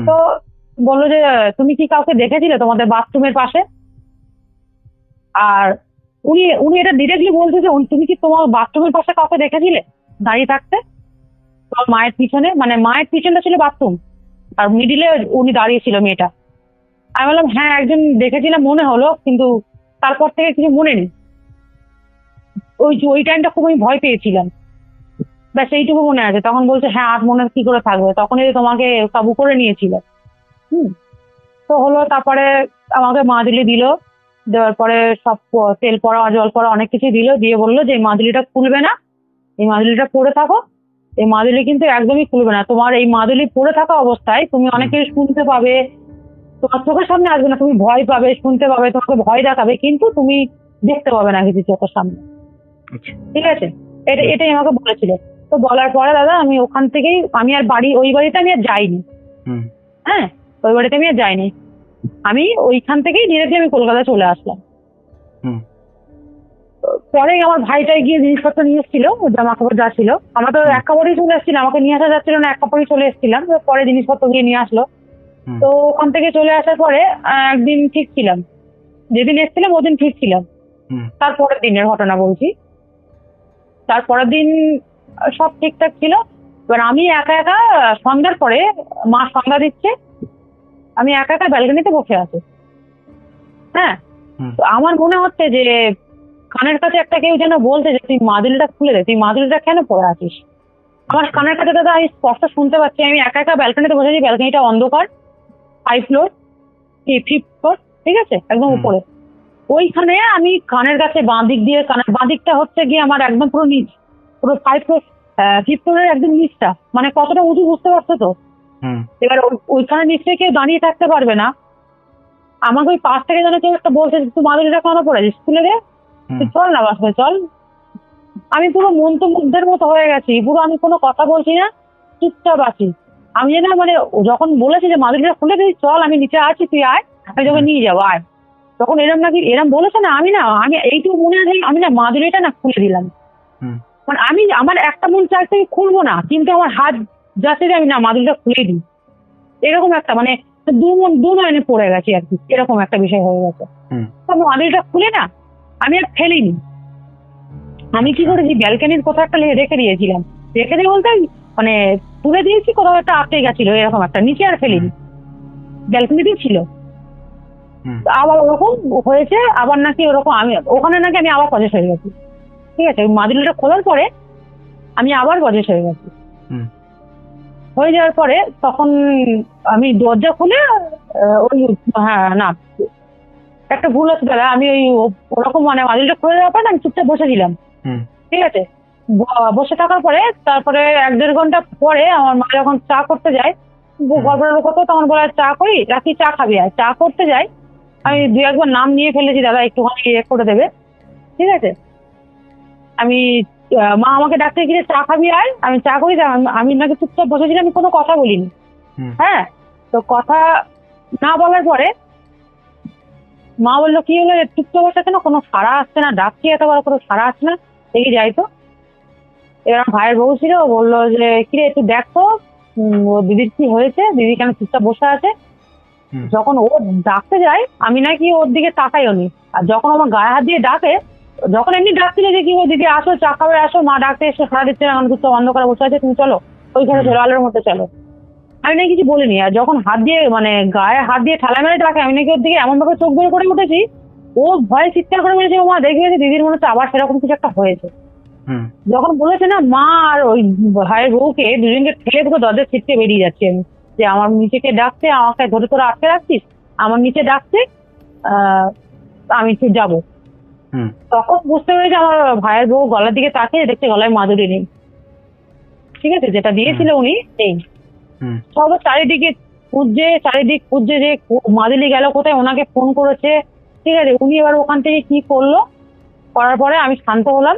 তো বললো যে তুমি কি কাউকে দেখেছিলে তোমাদের বাথরুমের পাশে? আর উনি উনি এটা ডিরেক্টলি বলছে যে তুমি কি তোমার বাথরুমের পাশে কাউকে দেখেছিলে দাঁড়িয়ে থাকতে? তোমার মায়ের পিছনে, মানে মায়ের পিছনটা ছিল বাথরুম আর মিডিলে উনি দাঁড়িয়েছিল মেয়েটা। আমি বললাম হ্যাঁ একজন দেখেছিলাম মনে হলো, কিন্তু তারপর থেকে কিছু মনে নেই। ওই টাইমটা খুব আমি ভয় পেয়েছিলাম, ব্যাস এইটুকু মনে আছে। তখন বলছে হ্যাঁ আর মনে কি করে থাকবে, তখনই তো তোমাকে কাবু করে নিয়েছিল। তো হলো, তারপরে আমাকে মাদুলি দিল, দেওয়ার পরে সব তেল পড়া জল পড়া অনেক কিছু দিল, দিয়ে বললো যে এই মাদুলিটা খুলবে না, এই মাদুলিটা পরে থাকো। এই মাদুলি কিন্তু একদমই খুলবে না, তোমার এই মাদুলি পরে থাকা অবস্থায় তুমি অনেক কিছু শুনতে পাবে, তোমার চোখের সামনে আসবে না, তুমি ভয় পাবে, শুনতে পাবে, তোমাকে ভয় দেখাবে, কিন্তু তুমি দেখতে পাবে না কিছু চোখের সামনে। ঠিক আছে, এটাই আমাকে বলেছিল। তো বলার পরে দাদা আমি ওখান থেকেই, আমি আর ওই বাড়িতে আমি আর যাইনি। হ্যাঁ, ওই বাড়িতে আমি আর যাইনি, আমি ওইখান থেকেই ডিরেক্টলি আমি কলকাতা চলে আসলাম। পরে আমার ভাইটাই গিয়ে জিনিসপত্র নিয়ে এসেছিল, জামা কাপড় যা ছিল, আমরা তো এক কাপড়েই চলে এসেছিলাম, আমাকে নিয়ে আসা যাচ্ছিল না, এক কাপড়েই চলে এসেছিলাম। পরে জিনিসপত্র গিয়ে নিয়ে আসলো। তো ওখান থেকে চলে আসার পরে একদিন ঠিক ছিলাম, যেদিন এসেছিলাম ওদিন ঠিক ছিলাম। তারপরের দিনের ঘটনা বলছি, তারপরের দিন সব ঠিকঠাক ছিল। এবার আমি একা একা সন্ধ্যার পরে, মা সন্ধ্যা দিচ্ছে, আমি একা একা ব্যালকনিতে বসে আছি। হ্যাঁ, তো আমার মনে হচ্ছে যে কানের কাছে একটা কেউ যেন বলছে যে তুই মাদুলিটা খুলে দে, তুই মাদুলিটা কেন পরে আছিস। আমার কানের কাছে দাদা আমি স্পষ্ট শুনতে পাচ্ছি, আমি একা একা ব্যালকনিতে বসেছি, ব্যালকনিটা অন্ধকার, 5 ফ্লোর কি 5th ফ্লোর, ঠিক আছে, একদম উপরে। ওইখানে আমি কানের কাছে বাঁ দিক দিয়ে, কানের বাঁ দিকটা হচ্ছে গিয়ে আমার একদম পুরো নিচ, পুরো 5 ফ্লোর 5th ফ্লোরের একদম নিচটা, মানে কতটা উঁচু বুঝতে পারছো তো। এবার ওইখানে নিশ্চয়ই কেউ দাঁড়িয়ে থাকতে পারবে না। আমাকে ওই পাশ থেকে যেন কেউ একটা বলছে তুই মাদুলিটা কেন পড়েছিস, খুলে দে, চল না বাসে চল। আমি পুরো মন্ত্রমুগ্ধের মতো হয়ে গেছি, পুরো আমি কোনো কথা বলছি না, চুপচাপ আছি। আমি যেন মানে যখন বলেছি যে মাদুলিটা খুলে দিই, চল আমি নিচে আছি তুই আয়, আমি তোকে নিয়ে যাবো আয়, তখন এরম বলেছে না, আমি এইটুকু মনে আছে, আমি না মাদুলিটা না খুলে দিলাম। মানে আমার একটা মন চাইছে আমি খুলবো না, কিন্তু আমার হাত যাচ্ছে যে আমি না মাদুলিটা খুলে দিই, এরকম একটা মানে দু নয়নে পড়ে গেছি আর কি, এরকম একটা বিষয় হয়ে গেছে। আমি মাদুলিটা খুলে না, আমি আর ফেলিনি। আমি কি করেছি, ব্যালকনির কোথাও একটা রেখে দিয়েছিলাম, রেখে দিয়ে বলতে মানে তুলে দিয়েছি, কোথাও একটা আটকে গেছিল এরকম একটা, নিচে আর ফেলিনি, ব্যালকনিতেই ছিল। আবার ওরকম হয়েছে, আবার নাকি ওরকম আমি ওখানে নাকি আমি আবার পজেস হয়ে গেছি। ঠিক আছে, মাদুলিটা খোলার পরে আমি আবার পজেস হয়ে গেছি। হয়ে যাওয়ার পরে তখন আমি দরজা খুলে ওই হ্যাঁ না একটা ভুল হচ্ছে দাদা, আমি ওই ওরকম মানে মাদুলিটা খুলে দেওয়ার পরে আমি চুপচাপ বসেছিলাম। ঠিক আছে, বসে থাকার পরে তারপরে 1-1.5 ঘন্টা পরে আমার মা যখন চা করতে যায়, গল্পের লোক হতো, তখন বলে চা করি, রাখি চা খাবি, আর চা করতে যাই, আমি 2-1 বার নাম নিয়ে ফেলেছি, দাদা একটুখানি করে দেবে। ঠিক আছে, আমি মা আমাকে ডাকতে গিয়ে চা খাবি আয়, আমি চা করি, আমি নাকি চুপচাপ বসেছিলাম, আমি কোনো কথা বলিনি। হ্যাঁ, তো কথা না বলার পরে মা বললো কি হলো চুপচাপ বসে কেন, কোনো সাড়া আসছে না, ডাকছি এতবার কোনো সাড়া আসছে না, এগিয়ে যাই তো। এবার আমার ভাইয়ের বউ ছিল, বললো যে কিরে একটু দেখো ও দিদির কি হয়েছে, দিদি কেন চুপচাপ বসে আছে। যখন ও ডাকতে যায় আমি নাকি ওর দিকে তাকাইও নি, আর যখন আমার গায়ে হাত দিয়ে ডাকে, যখন এমনি ডাকছিল যে কি ও দিদি আসো চা খাবে আসো, মা ডাকতে এসে সাড়া দিচ্ছে না, কিছু অন্ধকারে বসে আছে, তুমি চলো ওইখানে চলো, আলোর মধ্যে চলো, আমি নাকি কিছু বলিনি। আর যখন হাত দিয়ে মানে গায়ে হাত দিয়ে ঠেলা মেরে ডাকে, আমি নাকি ওর দিকে এমন ভাবে চোখ বের করে উঠেছি, ও ভয়ে চিৎকার করে বলেছে ও মা দেখে গেছে দিদির মনে হচ্ছে আবার সেরকম কিছু একটা হয়েছে। যখন বলেছে না, মা আর ওই ভাইয়ের বউকে দুজনকে ঠেলে পুরো দরজা ছিটকে বেরিয়ে যাচ্ছে আমি, যে আমার নিচেকে ডাকছে, আমাকে ধরে তোরা আটকে রাখছিস, আমার নিচে ডাকছে, আমি একটু যাবো। তখন বুঝতে পেরেছি আমার ভাইয়ের বউ গলার দিকে তাকিয়ে দেখছে গলায় মাদুরি নেই। ঠিক আছে, যেটা দিয়েছিল উনি নেই। সব চারিদিক খুঁজছে যে মাদুরি গেল কোথায়, ওনাকে ফোন করেছে। ঠিক আছে, উনি এবার ওখান থেকে কি করলো, করার পরে আমি শান্ত হলাম।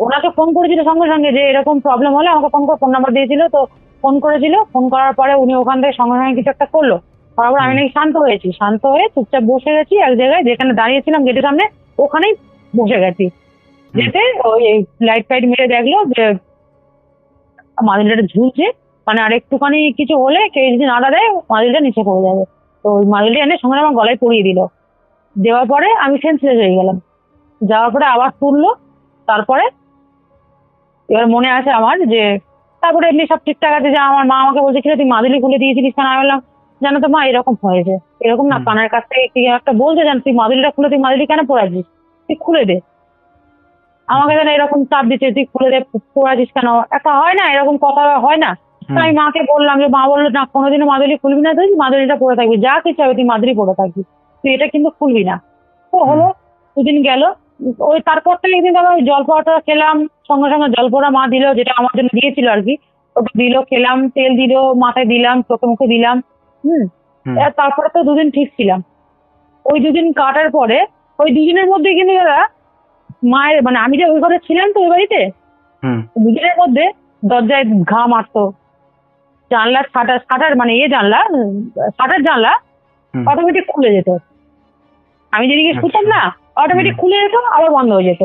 ওনাকে ফোন করেছিল সঙ্গে সঙ্গে, যে এরকম প্রবলেম হলে আমাকে ফোন নাম্বার দিয়েছিল, তো ফোন করেছিল। ফোন করার পরে উনি ওখান থেকে সঙ্গে সঙ্গে কিছু একটা করলো। করার পর আমি নাকি শান্ত হয়েছি, শান্ত হয়ে চুপচাপ বসে গেছি এক জায়গায়, যেখানে দাঁড়িয়েছিলাম গেটের সামনে, ওখানেই বসে গেছি। যেতে ওই লাইট ফাইট মেরে দেখলো যে মাদুরিটা ঝুলছে, মানে আর একটুখানি কিছু হলে কেউ যদি নাড়া দেয় মাদুরিটা নিচে পড়ে যাবে। তো ওই মাদুরিটা এনে সঙ্গে আমার গলায় পরিয়ে দিল। দেওয়ার পরে আমি সেন্সলেস হয়ে গেলাম। যাওয়ার পরে আবার তুললো। তারপরে এবার মনে আছে আমার যে তারপরে এমনি সব ঠিকঠাক আছে, যে আমার মা আমাকে বলছে তুই মাদুরি খুলে দিয়েছিলিস কেন? আমি বললাম জানো তো মা, এরকম হয়েছে, এরকম না, কানের কাছ থেকে কি একটা বলছে, জান তুই মাদুরিটা খুলে, তুই মাদুরি কেন পড়াছিস, তুই খুলে দে। আমাকে যেন এরকম চাপ দিচ্ছে, তুই খুলে দে, পড়াছিস কেন, একটা হয় না এরকম কথা, হয় না? আমি মাকে বললাম, যে মা বললো না, কোনোদিনও মাদুরি খুলবি না, তুই মাদুরিটা পড়ে থাকবি, যা কিছু হবে তুই মাদুরি পড়ে থাকবি, তুই এটা কিন্তু খুলবি না। তো হলো, দুদিন গেল। ওই তারপর থেকে একদিন আবার ওই জলপোড়াটা খেলাম, সঙ্গে সঙ্গে জলপোড়া মা দিল, যেটা আমার জন্য দিয়েছিল আর কি, ওটা দিল, খেলাম, তেল দিল, মাথায় দিলাম, চোখে মুখে দিলাম। তারপরে তো দুদিন ঠিক ছিলাম। ওই দুদিন কাটার পরে ওই দুদিনের মধ্যে কিন্তু দাদা মায়ের, মানে আমি যে ওই ঘরে ছিলাম তো ওই বাড়িতে, দুদিনের মধ্যে দরজায় ঘা মারতো, জানলার শাটার মানে জানলা, শাটার জানলা অটোমেটিক খুলে যেত। আমি যেদিকে শুতাম না, অটোমেটিক খুলে যেত, আবার বন্ধ হয়ে যেত।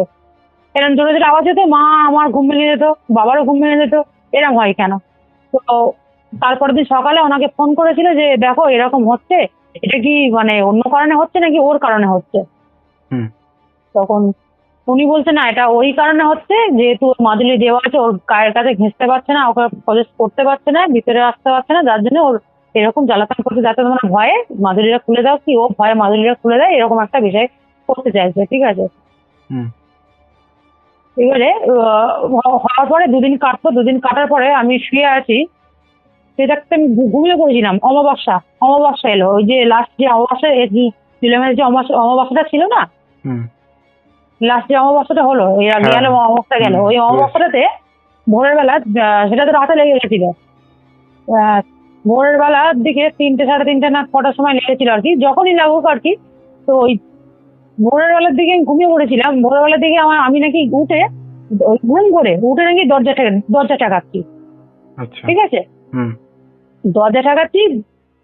এরকম জোরে জোরে আওয়াজ হতো, মা আমার ঘুম ভেঙে যেত, বাবারও ঘুম ভেঙে যেত। এরকম হয় কেন? তো তারপরের দিন সকালে ওনাকে ফোন করেছিল যে দেখো এরকম হচ্ছে, এটা কি মানে অন্য কারণে হচ্ছে নাকি ওর কারণে হচ্ছে? তখন উনি বলছে না, এটা ওই কারণে হচ্ছে, যেহেতু ওর মাদুলি দেওয়া আছে, ওর গায়ের কাছে ঘেঁচতে পারছে না, ওকে প্রজেক্ট করতে পারছে না, ভিতরে আসতে পারছে না, যার জন্য ওর এরকম জ্বালাতন করতে, যাতে তোমরা ভয়ে মাদুলিটা খুলে দাও, কি ও ভয়ে মাদুলিটা খুলে দেয়, এরকম একটা বিষয় করতে চাইছে। ঠিক আছে, এবারে হওয়ার পরে দুদিন কাটতো, দুদিন কাটার পরে আমি শুয়ে আছি, সেটাতে আমি ঘুমিয়ে পড়েছিলাম। অমাবস্যা এলো, ওই যে লাস্ট যে অমাবস্যা, জুলাই যে অমাবস্যাটা ছিল না, লাস্ট যে অমাবস্যাটা হলো, এর আগে গেল অমাবস্যা গেল, ওই অমাবস্যাটাতে ভোরের বেলা, সেটা তো রাতে লেগে গেছিল, ভোরের বেলার দিকে 3টে সাড়ে 3টে না কটার সময় লেগেছিল আর কি, যখনই লাগুক আর কি। তো ওই ভোরের বেলার দিকে আমি ঘুমিয়ে পড়েছিলাম। ভোরের বেলার দিকে আমি নাকি উঠে, ঘুম করে উঠে নাকি দরজা ঠাকাচ্ছি। ঠিক আছে, দরজা ঠাকাচ্ছি,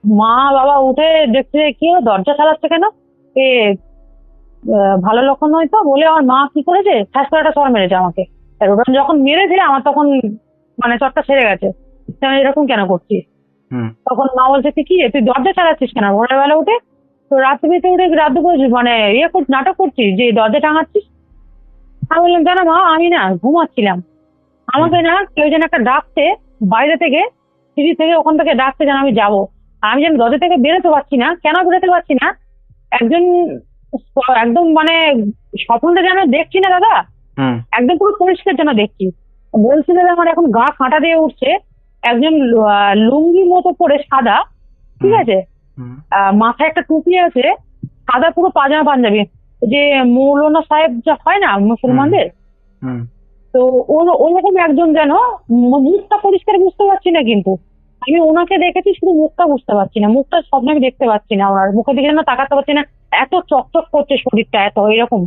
মা বাবা উঠে দেখছে কি দরজা ঠাকাচ্ছে কেন, এ ভালো লক্ষণ নয় তো, বলে আমার মা কি করেছে, ঠাস করে একটা চড় মেরেছে আমাকে। ওটা যখন মেরেছে আমার তখন মানে চটটা ছেড়ে গেছে, এরকম কেন করছিস? তখন মা বলছে কি তুই দরজা ঠাকাচ্ছিস কেন ভোরের বেলা উঠে? তো রাত্রিতে উঠে রাত মানে নাটক করছিস যে দরজা টাঙাচ্ছিস? আমি বললাম জানো মা, আমি না ঘুমাচ্ছিলাম, আমাকে না কেউ যেন একটা ডাকতে বাইরে থেকে, সিঁড়ি থেকে, ওখান থেকে ডাকতে যেন আমি যাবো। আমি যেন দরজা থেকে বেরোতে পারছি না। কেন বেরোতে পারছি না? একদম মানে স্বপ্নটা যেন দেখছি না দাদা, একদম পুরো পরিষ্কার যেন দেখছি। বলছি দাদা আমার এখন গা কাঁটা দিয়ে উঠছে। একজন লুঙ্গি মতো পরে সাদা, ঠিক আছে, মাথায় একটা টুপি আছে, সাদা পুরো পাজামা পাঞ্জাবি, যে মৌলানা সাহেব যা হয় না মুসলমানদের, তো ওরকম একজন যেন, মুখটা পরিষ্কার বুঝতে পারছি না, কিন্তু আমি ওনাকে দেখেছি, শুধু মুখটা বুঝতে পারছি না, মুখটা স্বপ্ন আমি দেখতে পাচ্ছি না, ওনার মুখের দিকে যেন তাকাতে পারছি না, এত চকচক করছে শরীরটা, এত এরকম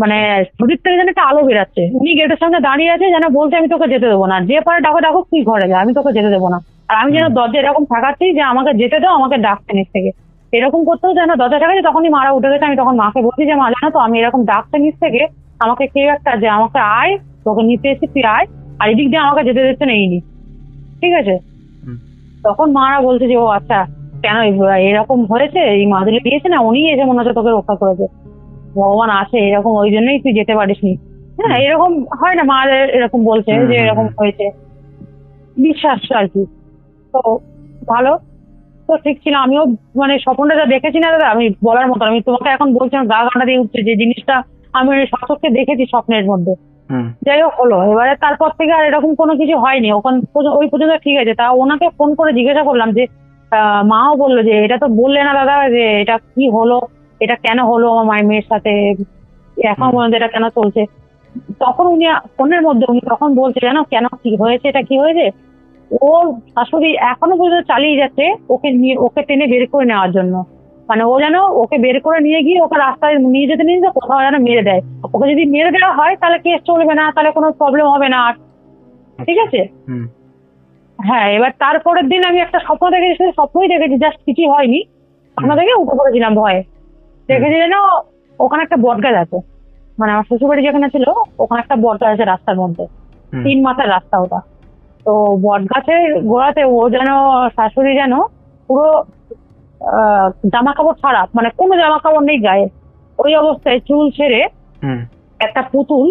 মানে শরীর থেকে যেন একটা আলো বেরাচ্ছে। উনি গেটের সামনে দাঁড়িয়ে আছে, যেন বলছে আমি তোকে যেতে দেবো না, যে পারে ডাকো ডাকো, তুই ঘরে যা, আমি তোকে যেতে দেবো না। আর আমি যেন দরজা এরকম থাকাচ্ছি যে আমাকে যেতে দাও, আমাকে ডাকতে নিচ থেকে, এরকম করতেও যেন দরজা থাকাচ্ছি। তখনই মারা উঠে গেছে। আমি তখন মাকে বলছি যে মা জানো তো আমি এরকম ডাকতে নিচ থেকে, আমাকে কেউ একটা যে আমাকে আয়, তোকে নিতে এসে তুই আয়, আর এদিক দিয়ে আমাকে যেতে দিচ্ছে না এইনি। ঠিক আছে, তখন মারা বলছে যে ও আচ্ছা, কেন এরকম হয়েছে, এই মাদুলি দিয়েছে না, উনি এসে মনে হচ্ছে তোকে রক্ষা করেছে, ভগবান আছে এরকম, ওই জন্যই তুই যেতে পারিস নি। হ্যাঁ, এরকম হয় না, মাদের এরকম বলছে যে এরকম হয়েছে, বিশ্বাস আর কি। তো ভালো, তো ঠিক ছিল। আমিও মানে স্বপ্নটা যা দেখেছি না দাদা, আমি বলার মতো, আমি তোমাকে এখন বলছি আমার গা কাঁটা দিয়ে উঠছে, যে জিনিসটা আমি সচক্ষে দেখেছি স্বপ্নের মধ্যে, যাই হোক হলো, এবারে তারপর থেকে আর এরকম কোনো কিছু হয়নি, ওই পর্যন্ত ঠিক আছে। তা ওনাকে ফোন করে জিজ্ঞাসা করলাম যে মাও বললো যে এটা তো বললে না দাদা যে এটা কি হলো, এটা কেন হলো আমার মায়ের মেয়ের সাথে, এখন পর্যন্ত এটা কেন চলছে। তখন উনি ফোনের মধ্যে উনি তখন বলছে জানো কেন কি হয়েছে, এটা কি হয়েছে, ওর শাশুড়ি এখনো পর্যন্ত চালিয়ে যাচ্ছে ওকে টেনে বের করে নেওয়ার জন্য। মানে ও যেন ওকে বের করে নিয়ে গিয়ে ওকে রাস্তায় নিয়ে যেতে কোথাও যেন মেরে দেয়। ওকে যদি মেরে দেওয়া হয় তাহলে কেস চলবে না, তাহলে কোনো প্রবলেম হবে না আর, ঠিক আছে। হ্যাঁ, এবার তারপরের দিন আমি একটা স্বপ্ন দেখেছি, স্বপ্নই দেখেছি, জাস্ট কিছু হয়নি, স্বপ্ন থেকে উঠে পড়েছিলাম ভয়ে। দেখেছি যেন ওখানে একটা বট গাছ আছে, মানে আমার শ্বশুরবাড়ি যেখানে ছিল ওখানে একটা বট গাছ আছে রাস্তার মধ্যে, 3 মাথার রাস্তা ওটা। তো বট গাছের গোড়াতে ও যেন শাশুড়ি যেন পুরো জামা কাপড় ছাড়া, মানে কোনো জামা কাপড় নেই গায়ে, ওই অবস্থায় চুল ছেড়ে একটা পুতুল,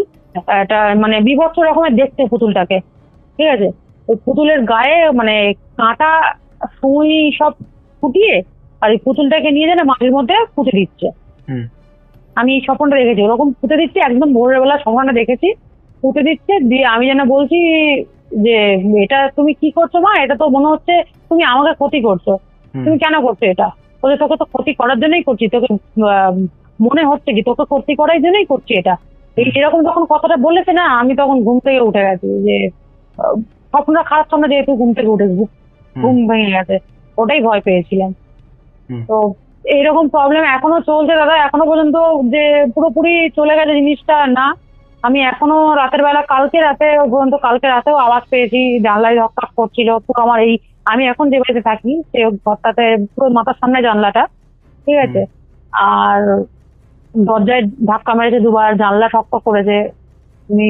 একটা মানে বিভৎস রকমের দেখতে পুতুলটাকে, ঠিক আছে। ওই পুতুলের গায়ে মানে কাঁটা সুই সব ফুটিয়ে আর এই পুতুলটাকে নিয়ে যেন মাটির মধ্যে পুঁতে দিচ্ছে। আমি এই স্বপ্নটা দেখেছি, ওরকম পুঁতে দিচ্ছে, একদম ভোরের বেলা স্বপ্নটা দেখেছি, পুঁতে দিচ্ছে। দিয়ে আমি যেন বলছি যে এটা তুমি কি করছো মা, এটা তো মনে হচ্ছে তুমি আমাকে ক্ষতি করছো, তুমি কেন করছো এটা? বলে তোকে তো ক্ষতি করার জন্যই করছি, তোকে মনে হচ্ছে কি তোকে ক্ষতি করার জন্যই করছি এটা, এরকম যখন কথাটা বলেছে না, আমি তখন ঘুম থেকে উঠে গেছি। যে স্বপ্নটা খারাপ স্বপ্ন, যেহেতু ঘুম থেকে উঠে ঘুম ভেঙে গেছে, ওটাই ভয় পেয়েছিলাম। তো এইরকম প্রবলেম এখনো চলছে দাদা, এখনো পর্যন্ত যে পুরোপুরি চলে গেছে জিনিসটা না। আমি এখনো রাতের বেলা, কালকে রাতেও আওয়াজ পেয়েছি, জানলায় ধকধক করছিল পুরো আমার এই, আমি এখন যে বাড়িতে থাকি সে ঘরটাতে পুরো মাথার সামনে জানলাটা, ঠিক আছে, আর দরজায় ধাক্কা মেরেছে দুবার, জানলা ঠকঠক করেছে। আমি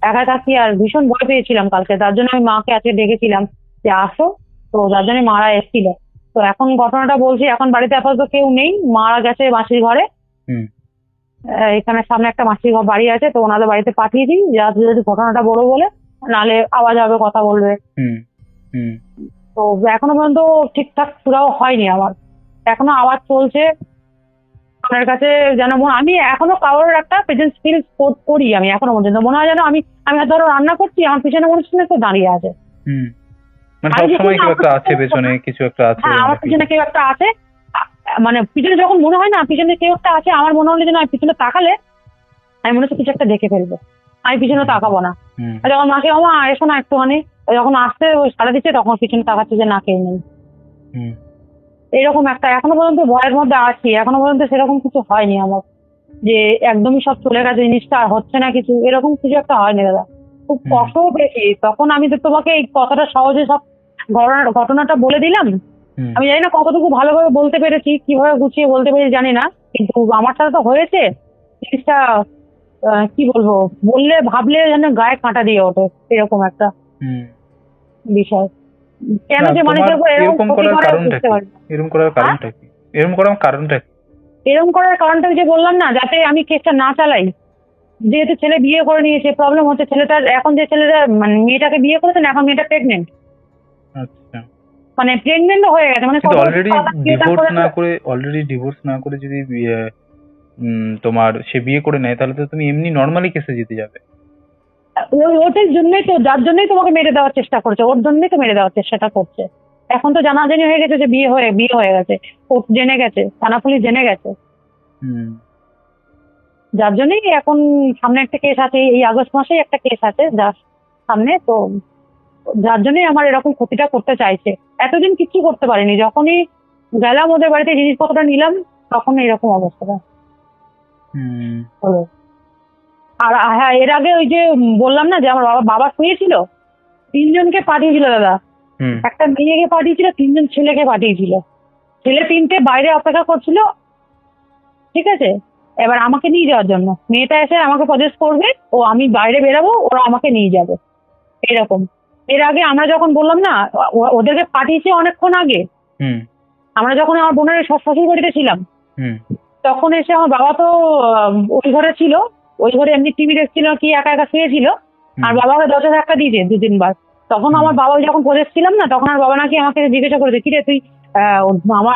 একা থাকি আর ভীষণ ভয় পেয়েছিলাম কালকে, তার জন্য আমি মাকে আজকে ডেকেছিলাম যে আসো, তো যার জন্য মারা এসেছিল। তো এখন ঘটনাটা বলছি, এখন বাড়িতে আপাতত কেউ নেই, মারা গেছে মাসির ঘরে, এখানে সামনে একটা মাসির ঘর বাড়ি আছে, তো ওনাদের বাড়িতে পাঠিয়ে দিই, যদি ঘটনাটা বড় বলে, নাহলে আওয়াজ হবে, কথা বলবে। তো এখনো পর্যন্ত ঠিকঠাক সুরাও হয়নি আমার, এখনো আওয়াজ চলছে আমার কাছে, যেন আমি এখনো কারোর একটা প্রেজেন্স ফিল করি। আমি এখনো পর্যন্ত মনে হয় যেন আমি ধরো রান্না করছি, আমার পিছনে মনে হচ্ছে কেউ দাঁড়িয়ে আছে, মানে সবসময় কেউ একটা আছে পেছনে, কিছু একটা আছে। হ্যাঁ, আমার পিছনে কেউ একটা আছে, মানে পিছনে যখন মনে হয় না পিছনে কেউ একটা আছে, আমার মনে হলে যেন আমি পিছনে তাকালে আমি মনে হচ্ছে কিছু একটা দেখে ফেলবো, আমি পিছনে তাকাবো না। যখন মাকে মামা এসো না একটুখানি, যখন আসতে ওই সাড়া দিচ্ছে তখন পিছনে তাকাচ্ছে যে না কেউ নেই। এরকম একটা এখনো পর্যন্ত ভয়ের মধ্যে আছি, এখনো পর্যন্ত সেরকম কিছু হয়নি আমার যে একদমই সব চলে গেছে জিনিসটা আর হচ্ছে না কিছু, এরকম কিছু একটা হয়নি দাদা। খুব কষ্টও পেয়েছি তখন, আমি তো তোমাকে এই কথাটা সহজে সব ঘটনাটা বলে দিলাম, আমি জানি না কতটুকু ভালোভাবে বলতে পেরেছি, কিভাবে গুছিয়ে বলতে পেরেছি জানি না, কিন্তু আমার সাথে তো হয়েছে জিনিসটা, কি বলবো, বললে ভাবলে যেন গায়ে কাঁটা দিয়ে ওঠে, এরকম একটা বিষয়। কেন যে মানুষের উপর এরকম করার কারণটা কি? এরকম করার কারণটা যে বললাম না, যাতে আমি কেসটা না চালাই, যেহেতু ছেলে বিয়ে করে নিয়েছে, প্রবলেম হচ্ছে ছেলেটার, এখন যে ছেলেটা মানে মেয়েটাকে বিয়ে করেছে না, এখন মেয়েটা প্রেগনেন্ট, মানে প্রেগনেন্ট হয়ে গেছে, মানে অলরেডি ডিভোর্স না করে যদি তোমার সে বিয়ে করে নেয়, তাহলে তো তুমি এমনি নর্মালি কেসে জিতে যাবে। ওদের জন্যই তো, যার জন্যই তোমাকে মেরে দেওয়ার চেষ্টা করছে, ওর জন্যই তো মেরে দেওয়ার চেষ্টাটা করছে। এখন তো জানাজানি হয়ে গেছে যে বিয়ে হয়ে গেছে, কোর্ট জেনে গেছে, থানা পুলিশ জেনে গেছে, যার জন্যই এখন সামনে একটা কেস আছে, এই আগস্ট মাসেই একটা কেস আছে যার সামনে, তো যার জন্যই আমার এরকম ক্ষতিটা করতে চাইছে। এতদিন কিচ্ছু করতে পারিনি, যখনই গেলাম ওদের বাড়িতে জিনিসপত্রটা নিলাম তখন এরকম অবস্থাটা হলো। আর হ্যাঁ, এর আগে ওই যে বললাম না যে আমার বাবা শুয়েছিল, 3 জনকে পাঠিয়েছিল দাদা, একটা মেয়েকে পাঠিয়েছিল, 3 জন ছেলেকে পাঠিয়েছিল, ছেলে 3টে বাইরে অপেক্ষা করছিল, ঠিক আছে। এবার আমাকে নিয়ে যাওয়ার জন্য মেয়েটা এসে আমাকে সাজেস্ট করবে, ও আমি বাইরে বেরাবো, ওরা আমাকে নিয়ে যাবে, এরকম। এর আগে আমরা যখন বললাম না ওদেরকে পাঠিয়েছে অনেকক্ষণ আগে, আমরা যখন আমার বোনের শ্বশুর বাড়িতে ছিলাম, তখন এসে আমার বাবা তো ওই ঘরে ছিল, ওই ঘরে এমনি টিভি দেখছিল কি একা একা শুয়েছিল, আর বাবাকে 10,000 টাকা দিয়েছে 2-3 বার। তখন আমার বাবা যখন প্রদেশ ছিলাম না, তখন আর বাবা নাকি আমাকে জিজ্ঞাসা করেছে, কিরে তুই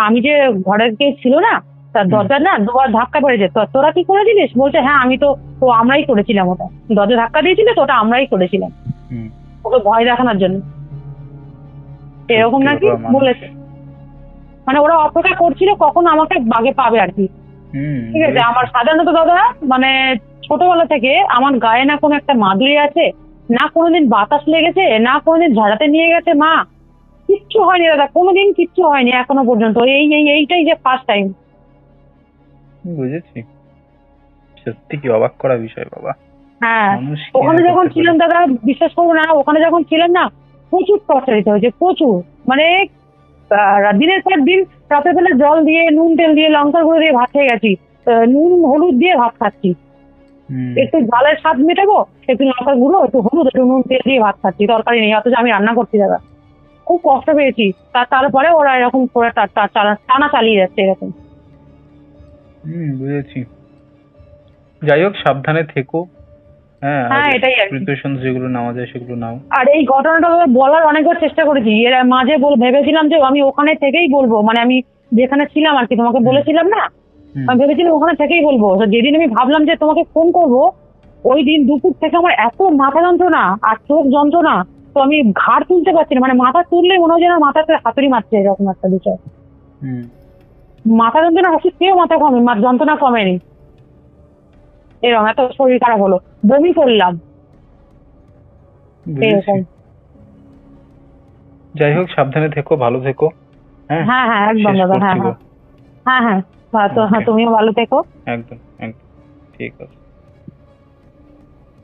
আমি যে ঘরের কে ছিল না, তার দরজা না দুবার ধাক্কা পড়েছে, তোরা কি করেছিলিস? বলছে হ্যাঁ আমি তো আমরাই করেছিলাম, ওটা দরজা ধাক্কা দিয়েছিল তো ওটা আমরাই করেছিলাম, ওকে ভয় দেখানোর জন্য এরকম নাকি বলেছে। মানে ওরা অপেক্ষা করছিল কখন আমাকে বাগে পাবে আর কি। ঠিক আছে, আমার সাধারণত দাদা মানে ছোটবেলা থেকে আমার গায়ে না কোনো একটা মাদুরি আছে, না কোনোদিন বাতাস লেগেছে, না কোনোদিন ঝাড়াতে নিয়ে গেছে মা, কিচ্ছু হয়নি দাদা, কোনোদিন কিচ্ছু হয়নি এখনো পর্যন্ত। এইটাই যে ফার্স্ট টাইম। বুঝেছি, সত্যি কি অবাক করা বিষয় বাবা। হ্যাঁ, ওখানে যখন ছিলাম দাদা বিশ্বাস করবো না, ওখানে যখন ছিলাম না প্রচুর টর্চারিত হয়েছে, প্রচুর। মানে দিনের পর দিন রাতের বেলা জল দিয়ে নুন তেল দিয়ে লঙ্কার গুঁড়ো দিয়ে ভাত খেয়ে গেছি, নুন হলুদ দিয়ে ভাত খাচ্ছি, একটু ঝালের স্বাদ মেটাবো, একটু লঙ্কার গুঁড়ো একটু হলুদ একটু নুন তেল দিয়ে ভাত খাচ্ছি, তরকারি নেই, অথচ আমি রান্না করছি দাদা। খুব কষ্ট পেয়েছি। তারপরে ওরা এরকম করে টানা চালিয়ে যাচ্ছে এরকম। বুঝেছি। যাই হোক, সাবধানে থেকো। হ্যাঁ, এটাই আর প্রিপারেশন যেগুলো নেওয়া যায় সেগুলো নাও। আর এই ঘটনাটা বলার অনেকবার চেষ্টা করেছি, এর মাঝে ভেবেছিলাম যে আমি ওখানে থেকেই বলবো, মানে আমি যেখানে ছিলাম আর কি, তোমাকে বলেছিলাম না, আমি ভেবেছিলাম ওখানে থেকেই বলবো। যেদিন আমি ভাবলাম যে তোমাকে ফোন করবো, ওই দিন দুপুর থেকে আমার এত মাথা যন্ত্রণা আর চোখ যন্ত্রণা, তো আমি ঘাড় তুলতে পারছি না, মানে মাথা তুললে মনে হয় যেন মাথাতে হাতুড়ি মারছে, এরকম একটা বিষয়। মাথা যন্ত্রণা ওষুধ খেয়েও মাথা যন্ত্রণা কমেনি, এরকম এত শরীর খারাপ হলো, বমি করলাম এরকম। যাই হোক, সাবধানে থেকো, ভালো থেকো। হ্যাঁ হ্যাঁ একদম দাদা। হ্যাঁ হ্যাঁ হ্যাঁ হ্যাঁ, তুমিও ভালো থেকো। একদম একদম ঠিক আছে।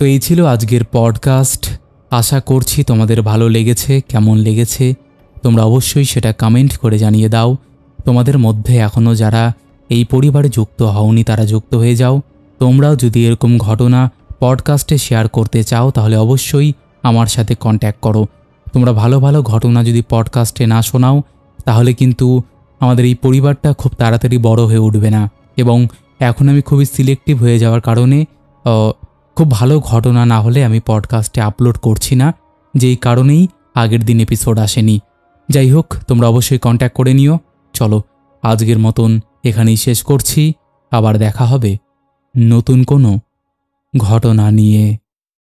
তো এই ছিল আজকের পডকাস্ট। আশা করছি তোমাদের ভালো লেগেছে। কেমন লেগেছে তোমরা অবশ্যই সেটা কমেন্ট করে জানিয়ে দাও। তোমাদের মধ্যে এখনও যারা এই পরিবারে যুক্ত হওনি তারা যুক্ত হয়ে যাও। তোমরাও যদি এরকম ঘটনা পডকাস্টে শেয়ার করতে চাও তাহলে অবশ্যই আমার সাথে কন্ট্যাক্ট করো। তোমরা ভালো ভালো ঘটনা যদি পডকাস্টে না শোনাও তাহলে কিন্তু আমাদের এই পরিবারটা খুব তাড়াতাড়ি বড় হয়ে উঠবে না। এবং এখন আমি খুবই সিলেক্টিভ হয়ে যাওয়ার কারণে খুব ভালো ঘটনা না হলে আমি পডকাস্টে আপলোড করছি না, যেই কারণেই আগের দিন এপিসোড আসেনি। যাই হোক, তোমরা অবশ্যই কন্ট্যাক্ট করে নিও। চলো আজকের মতন এখানেই শেষ করছি, আবার দেখা হবে নতুন কোনো ঘটনা নিয়ে।